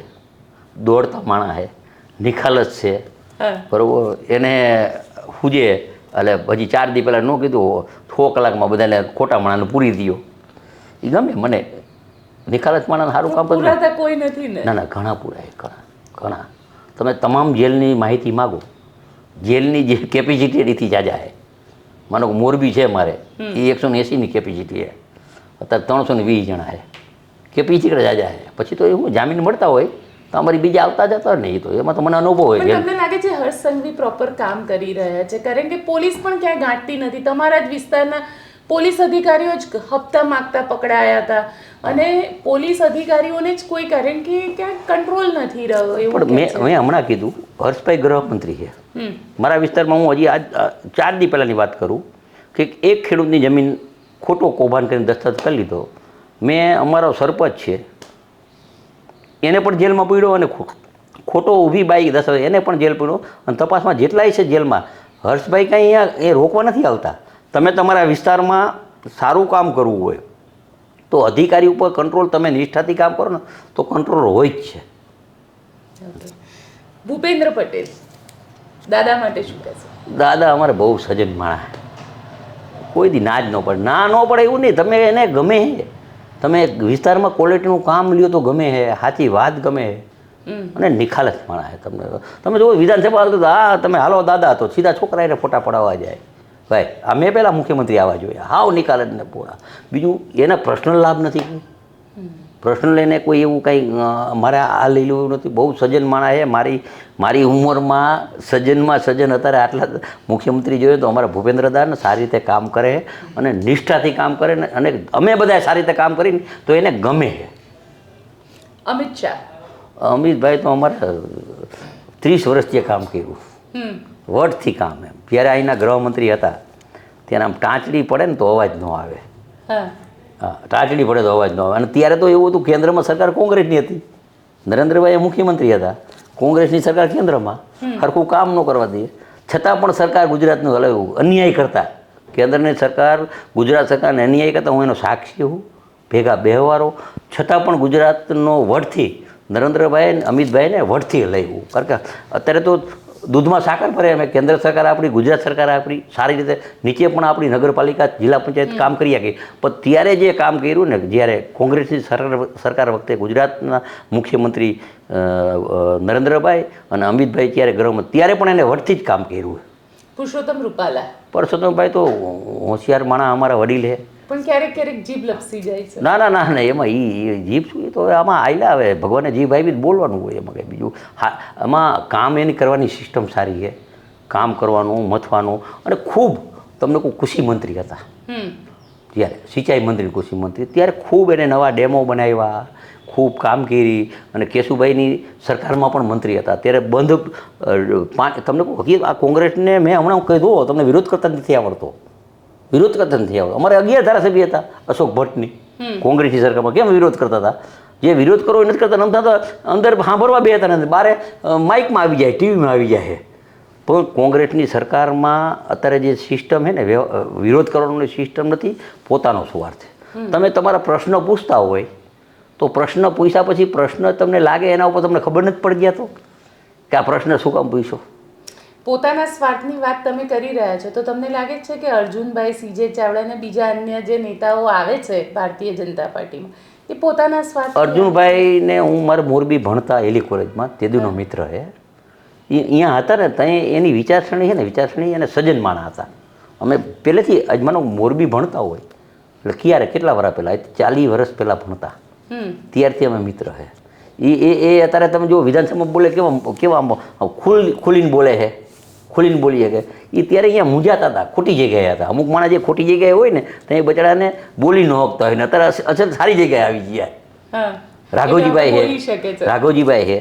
દોડતા માણસ છે, નિખાલસ છે, બરાબર. એને હુજે એટલે પછી 4 દી પહેલાં ન કીધું 6 કલાકમાં બધાને ખોટા માણસને પૂરી દો. એ ગમે મને. નિખાલસ માણસ સારું કામ પૂરાતા કોઈ નથી ને? ના ના, ઘણા પૂરાય, ઘણા. તમે તમામ જેલની માહિતી માગો, જેલની જે કેપેસિટી એથી જાજા છે. માનો કે મોરબી છે મારે, એ 180ની કેપેસિટી છે, અત્યારે 320 જણા છે. કેપેસિટી જાજા છે. પછી તો એવું જામીન મળતા હોય તો અમારી બીજા આવતા જતા હોય ને, એ તો એમાં તો મને અનુભવ હોય. તમને લાગે છે હર્ષ સંઘવી પ્રોપર કામ કરી રહ્યા છે? કારણ કે પોલીસ પણ ક્યાંય ગાંઠતી નથી. તમારા જ વિસ્તારના પોલીસ અધિકારીઓ જ હપ્તા માગતા પકડાયા હતા, અને પોલીસ અધિકારીઓને જ કોઈ, કારણ કે ક્યાંક કંટ્રોલ નથી રહ્યો એવું. પણ મેં હમણાં કીધું, હર્ષભાઈ ગૃહમંત્રી છે મારા વિસ્તારમાં. હું હજી આજ 4 દી પહેલાંની વાત કરું કે એક ખેડૂતની જમીન ખોટો કૌભાંડ કરીને દસ્તખત કરી લીધો. મેં, અમારો સરપંચ છે એને પણ જેલમાં પૂર્યો, અને ખોટો ઊભી બાઈક દસ્તખત એને પણ જેલ પૂર્યો. અને તપાસમાં જેટલાય છે જેલમાં, હર્ષભાઈ કાંઈ અહીંયા એ રોકવા નથી આવતા. તમે તમારા વિસ્તારમાં સારું કામ કરવું હોય તો અધિકારી ઉપર કંટ્રોલ, તમે નિષ્ઠાથી કામ કરો ને તો કંટ્રોલ હોય જ છે. ભૂપેન્દ્ર પટેલ દાદા માટે શું કહેશો? દાદા અમારે બહુ સજ્જન માણસ, કોઈ દી ના જ ન પડે. ના ન પડે એવું નહીં, તમે એને ગમે તમે વિસ્તારમાં ક્વોલિટીનું કામ લ્યો તો ગમે હે, સાચી વાત ગમે હે, અને નિખાલસ માણા હે. તમે જો વિધાનસભા આવતો તો હા તમે હાલો દાદા તો સીધા છોકરા એને ફોટા પડાવવા જાય. ભાઈ આ મેં પહેલાં મુખ્યમંત્રી આવવા જોઈએ, હાવ નિખાલસ ને પૂરા. બીજું એના પર્સનલ લાભ નથી, પર્સનલ લઈને કોઈ એવું કંઈ મારે આ લઈ લેવું નથી. બહુ સજ્જન માણા છે. મારી ઉંમરમાં સજ્જનમાં સજ્જન અત્યારે આટલા મુખ્યમંત્રી જોઈએ તો અમારા ભૂપેન્દ્રદાને સારી રીતે કામ કરે અને નિષ્ઠાથી કામ કરે ને, અને અમે બધા સારી રીતે કામ કરીને તો એને ગમે છે. અમિત શાહ, અમિતભાઈ તો અમારે 30 વર્ષથી કામ કર્યું, વટથી કામ. એમ જ્યારે અહીંના ગૃહમંત્રી હતા ત્યારે આમ ટાંચડી પડે ને તો અવાજ ન આવે. હા, ટાંચડી પડે તો અવાજ ન આવે. અને ત્યારે તો એવું હતું, કેન્દ્રમાં સરકાર કોંગ્રેસની હતી, નરેન્દ્રભાઈ મુખ્યમંત્રી હતા, કોંગ્રેસની સરકાર કેન્દ્રમાં, સરખું કામ ન કરવા દઈએ છતાં પણ સરકાર ગુજરાતનું હલાવ્યું, અન્યાય કરતા. કેન્દ્રની સરકાર ગુજરાત સરકારને અન્યાય કરતા, હું એનો સાક્ષી હું, ભેગા બેહવારો, છતાં પણ ગુજરાતનો વટથી નરેન્દ્રભાઈ અમિતભાઈને વટથી હલાવ્યું. કારણ કે અત્યારે તો દૂધમાં સાકર ફરે. અમે કેન્દ્ર સરકાર આપણી, ગુજરાત સરકાર આપણી સારી રીતે, નીચે પણ આપણી નગરપાલિકા જિલ્લા પંચાયત કામ કરી શકે. પણ ત્યારે જે કામ કર્યું ને, જ્યારે કોંગ્રેસની સરકાર વખતે ગુજરાતના મુખ્યમંત્રી નરેન્દ્રભાઈ અને અમિતભાઈ ત્યારે ગૃહમાં, ત્યારે પણ એને વટથી જ કામ કર્યું. પુરુષોત્તમ રૂપાલા, પરસોત્તમભાઈ તો હોશિયાર માણા, અમારા વડીલ છે. પણ ક્યારેક ક્યારેક જીભ લપસી જાય છે. ના ના ના ના, એમાં જીભ શું, તો આમાં આયલા આવે, ભગવાને જીભ આવી જ બોલવાનું હોય. એમાં કંઈ બીજું હા, આમાં કામ એની કરવાની સિસ્ટમ સારી છે, કામ કરવાનું, મથવાનું. અને ખૂબ તમને કોઈ કૃષિ મંત્રી હતા ત્યારે, સિંચાઈ મંત્રી, કૃષિ મંત્રી, ત્યારે ખૂબ એને નવા ડેમો બનાવ્યા, ખૂબ કામ કરી. અને કેશુભાઈની સરકારમાં પણ મંત્રી હતા ત્યારે તમને કહું હકીકત, આ કોંગ્રેસને મેં હમણાં કહી દઉં, તમને વિરોધ કરતા નથી આવડતો, વિરોધ કરતા નથી આવડતો. અમારે 11 ધારાસભ્ય હતા અશોક ભટ્ટની કોંગ્રેસની સરકારમાં, કેમ વિરોધ કરતા હતા? જે વિરોધ કરવો એ નથી કરતા, નમતા તો અંદર સાંભળવા બે હતા નથી, બારે માઇકમાં આવી જાય, ટીવીમાં આવી જાય. પણ કોંગ્રેસની સરકારમાં અત્યારે જે સિસ્ટમ છે ને, વિરોધ કરવાની સિસ્ટમ નથી, પોતાનો સ્વાર્થ. તમે તમારા પ્રશ્ન પૂછતા હોય તો પ્રશ્ન પૂછ્યા પછી પ્રશ્ન તમને લાગે એના ઉપર તમને ખબર નથી પડી ગયા તો કે આ પ્રશ્ન શું કામ પૂછ્યો. પોતાના સ્વાર્થની વાત તમે કરી રહ્યા છો તો તમને લાગે છે કે અર્જુનભાઈ, સીજે ચાવડા અને બીજા અન્ય જે નેતાઓ આવે છે ભારતીય જનતા પાર્ટીમાં, એ પોતાના સ્વાર્થ? અર્જુનભાઈને હું મારા મોરબી ભણતા એલી કોલેજમાં તેદુનો મિત્ર છે, એ અહીંયા હતા ને, ત્યાં એની વિચારસરણી છે ને, વિચારસરણી અને સજ્જન માણા હતા. અમે પહેલેથી અજમાનો મોરબી ભણતા હોય એટલે ક્યારે કેટલા વર્ષ પહેલાં, 40 વર્ષ પહેલાં ભણતા, ત્યારથી અમે મિત્ર છે. એ અત્યારે તમે જો વિધાનસભામાં બોલે કેવા ખુલીને બોલે છે, ખુલીને બોલીએ કે એ ત્યારે અહીંયા મૂંઝાતા હતા, ખોટી જગ્યાએ હતા. અમુક માણસ જે ખોટી જગ્યાએ હોય ને તો એ બચારાને બોલી ન શકતા હોય ને, અત્યારે અસલ સારી જગ્યાએ આવી ગયા. રાઘવજીભાઈ છે,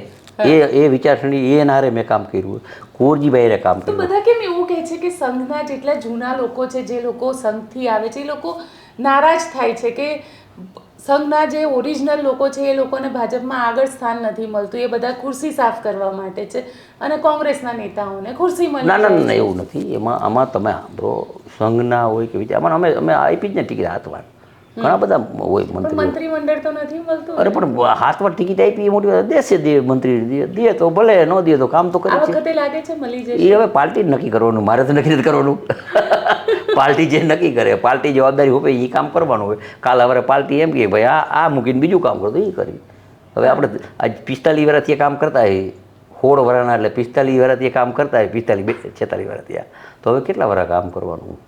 એ વિચારસરણી, એ નારે મેં કામ કર્યું, કુંવરજીભાઈએ કામ કર્યું. બધા કેમ એવું કહે છે કે સંઘના જેટલા જૂના લોકો છે, જે લોકો સંઘથી આવે છે, એ લોકો નારાજ થાય છે કે સંઘના જે ઓરિજિનલ લોકો છે એ લોકોને ભાજપમાં આગળ સ્થાન નથી મળતું, એ બધા ખુરશી સાફ કરવા માટે છે અને કોંગ્રેસના નેતાઓને ખુરશી મળી. ના ના ના, એવું નથી. આમાં તમે સાંભળો, સંઘના હોય કે વિચાર, અમે આપી જ ને ટિકિટ હાથવાર, ઘણા બધા હોય મંત્રીમંડળ તો નથી મળતું. અરે પણ હાથવાર ટિકિટ આપી એ મોટી વાત, દેશે દે મંત્રી, દે તો ભલે, ન દે તો કામ તો કરે છે. વખતે લાગે છે મળી જશે. એ હવે પાર્ટી જ નક્કી કરવાનું, મારે તો નક્કી નથી કરવાનું. પાર્ટી જે નક્કી કરે, પાર્ટી જવાબદારી હોય એ કામ કરવાનું હોય. કાલ હવે પાર્ટી એમ કે ભાઈ આ મૂકીને બીજું કામ કરો તો એ કરી. હવે આપણે આજ 45 વર્ષથી કામ કરતા હોય, 16 વર્ષના એટલે 45 વર્ષથી કામ કરતા હોય, 46 વર્ષથી, તો હવે કેટલા વર્ષ કામ કરવાનું?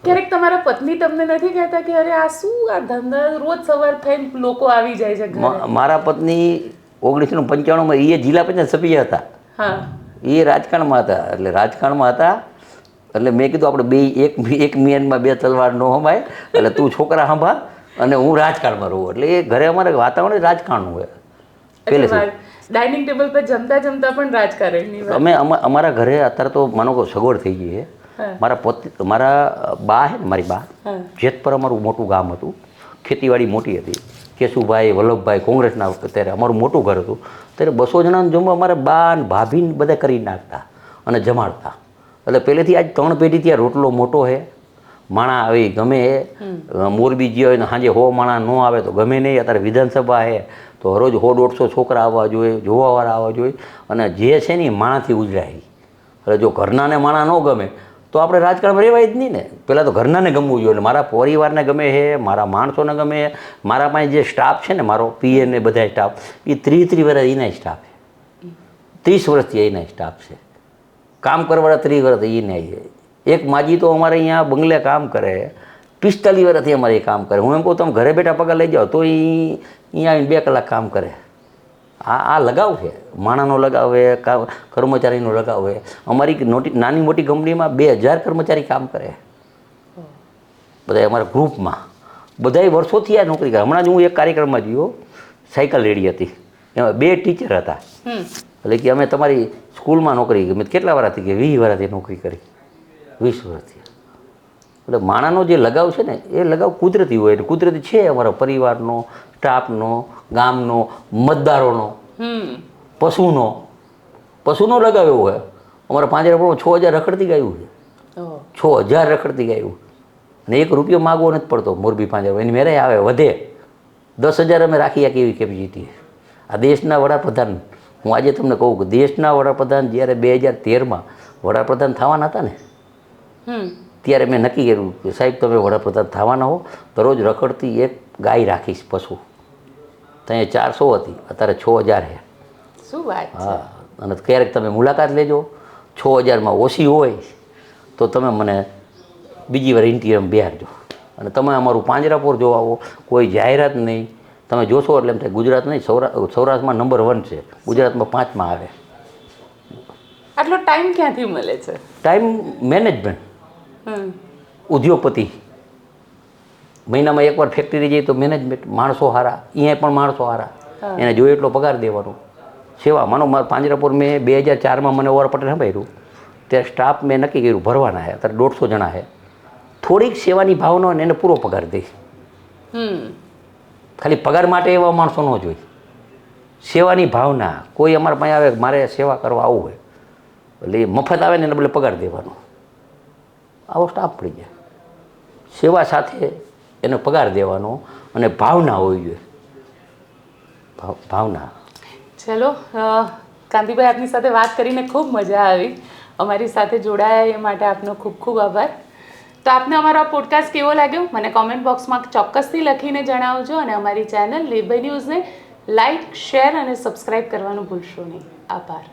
ક્યારેક તમારા પત્ની તમને નથી કહેતા કે અરે આ શું આ ધંધા, રોજ સવાર થઈને લોકો આવી જાય છે ઘરે? મારા પત્ની 1995માં એ જિલ્લા પંચાયત સભ્ય હતા. એ રાજકારણમાં હતા, એટલે મેં કીધું આપણે બે એક મિયાનમાં 2 તલવાર ન સંભાય, એટલે તું છોકરા સંભાળ અને હું રાજકારણમાં રહું. એટલે એ ઘરે અમારે વાતાવરણ રાજકારણનું હોય પહેલેથી. ડાઇનિંગ ટેબલ પર જમતા જમતા પણ રાજકારણની વાત. અમે અમારા ઘરે અત્યારે તો માનો કે સગવડ થઈ ગઈ છે. મારા બા છે ને, મારી બા, જેતપર અમારું મોટું ગામ હતું, ખેતીવાડી મોટી હતી. કેશુભાઈ, વલ્લભભાઈ કોંગ્રેસના ત્યારે અમારું મોટું ઘર હતું, ત્યારે 200 જણાનું જમવા અમારે બા ને ભાભીને બધા કરી નાખતા અને જમાડતા. એટલે પહેલેથી આજ 3 પેઢી ત્યાં રોટલો મોટો છે, માણા આવી ગમે છે. મોરબી જે હોય ને સાંજે 100 માણા ન આવે તો ગમે નહીં. અત્યારે વિધાનસભા છે તો રોજ 100-150 છોકરા આવવા જોઈએ, જોવાવાળા આવવા જોઈએ. અને જે છે ને એ માણાથી ઉજરાય. એટલે જો ઘરનાને માણા ન ગમે તો આપણે રાજકારણમાં રહેવાય જ નહીં ને. પહેલાં તો ઘરનાને ગમવું જોઈએ, મારા પરિવારને ગમે છે, મારા માણસોને ગમે છે, મારા પાસે જે સ્ટાફ છે ને, મારો પીએ ને બધા સ્ટાફ, એ 30 વર્ષ એના સ્ટાફ છે, 30 વર્ષથી એના સ્ટાફ છે, કામ કરવાવાળા 30 વર્ષ એને છે. એક માજી તો અમારે અહીંયા બંગલે કામ કરે, 45 વર્ષથી અમારે એ કામ કરે. હું એમ કહું તમે ઘરે બેઠા પગાર લઈ જાઓ તો એ અહીંયા આવીને 2 કલાક કામ કરે. આ લગાવ છે, માણાનો લગાવ છે, કર્મચારીનો લગાવ છે. અમારી નાની મોટી કંપનીમાં 2000 કર્મચારી કામ કરે, બધા અમારા ગ્રુપમાં, બધાય વર્ષોથી આ નોકરી કરે. હમણાં જ હું એક કાર્યક્રમમાં જોયો, સાયકલ રેડી હતી, એમાં 2 ટીચર હતા. એટલે કે અમે તમારી સ્કૂલમાં નોકરી, મેં કેટલા વર્ષથી, કે 20 વર્ષથી નોકરી કરી, 20 વર્ષથી. એટલે માણાનો જે લગાવ છે ને, એ લગાવ કુદરતી હોય, એટલે કુદરતી છે અમારા પરિવારનો, સ્ટાફનો, ગામનો, મતદારોનો, પશુનો લગાવ એવો હોય. અમારા પાંજરાપોળમાં 6000 રખડતી ગાયું છે, 6000 રખડતી ગાયું, અને 1 રૂપિયો માગવો નથી પડતો મોરબી પાંજરાપોળ. એની મેરે આવે વધે 10,000 અમે રાખી શકીએ એવી કેપેસિટી. આ દેશના વડાપ્રધાન, હું આજે તમને કહું કે દેશના વડાપ્રધાન જ્યારે 2013માં વડાપ્રધાન થવાના હતા ને, ત્યારે મેં નક્કી કર્યું કે સાહેબ તમે વડાપ્રધાન થવાના હો તો રોજ રખડતી એક ગાય રાખીશ, પશુ. ત્યાં 400 હતી, અત્યારે 6000 છે. શું વાત? હા, અને ક્યારેક તમે મુલાકાત લેજો, 6000માં ઓછી હોય તો તમે મને બીજી વાર ઇન્ટિરિયમ બિહારજો. અને તમે અમારું પાંજરાપોળ જોવા આવો, કોઈ જાહેરાત નહીં, તમે જોશો એટલે એમ થાય ગુજરાત નહીં, સૌરાષ્ટ્રમાં નંબર 1 છે, ગુજરાતમાં 5માં આવે. આટલો ટાઈમ ક્યાંથી મળે છે? ટાઈમ મેનેજમેન્ટ, ઉદ્યોગપતિ, મહિનામાં એકવાર ફેક્ટરી જઈએ તો મેનેજમેન્ટ, માણસો હારા, અહીંયા પણ માણસો હારા, એને જોઈએ એટલો પગાર દેવાનો. સેવા માનો, મારા પાંજરાપોળ મેં 2004માં મને ઓવાર પટેલ સંભાળ્યું, ત્યારે સ્ટાફ મેં નક્કી કર્યું ભરવાના છે, અત્યારે 150 જણા છે. થોડીક સેવાની ભાવના હોય ને એને પૂરો પગાર દઈશ. ખાલી પગાર માટે એવા માણસો ન જોઈએ, સેવાની ભાવના. કોઈ અમારા પાસે આવે મારે સેવા કરવા આવવું હોય, એટલે મફત આવે ને એને બદલે પગાર દેવાનો, આવો સ્ટાફ પડી જાય. સેવા સાથે એને પગાર દેવાનો, અને ભાવના હોવી જોઈએ, ભાવના. ચલો કાંતિભાઈ, આપની સાથે વાત કરીને ખૂબ મજા આવી. અમારી સાથે જોડાયા એ માટે આપનો ખૂબ ખૂબ આભાર. તો આપને અમારો આ પોડકાસ્ટ કેવો લાગ્યો મને કોમેન્ટ બોક્સમાં ચોક્કસથી લખીને જણાવજો, અને અમારી ચેનલ નિર્ભય ન્યૂઝને લાઇક, શેર અને સબસ્ક્રાઈબ કરવાનું ભૂલશો નહીં. આભાર.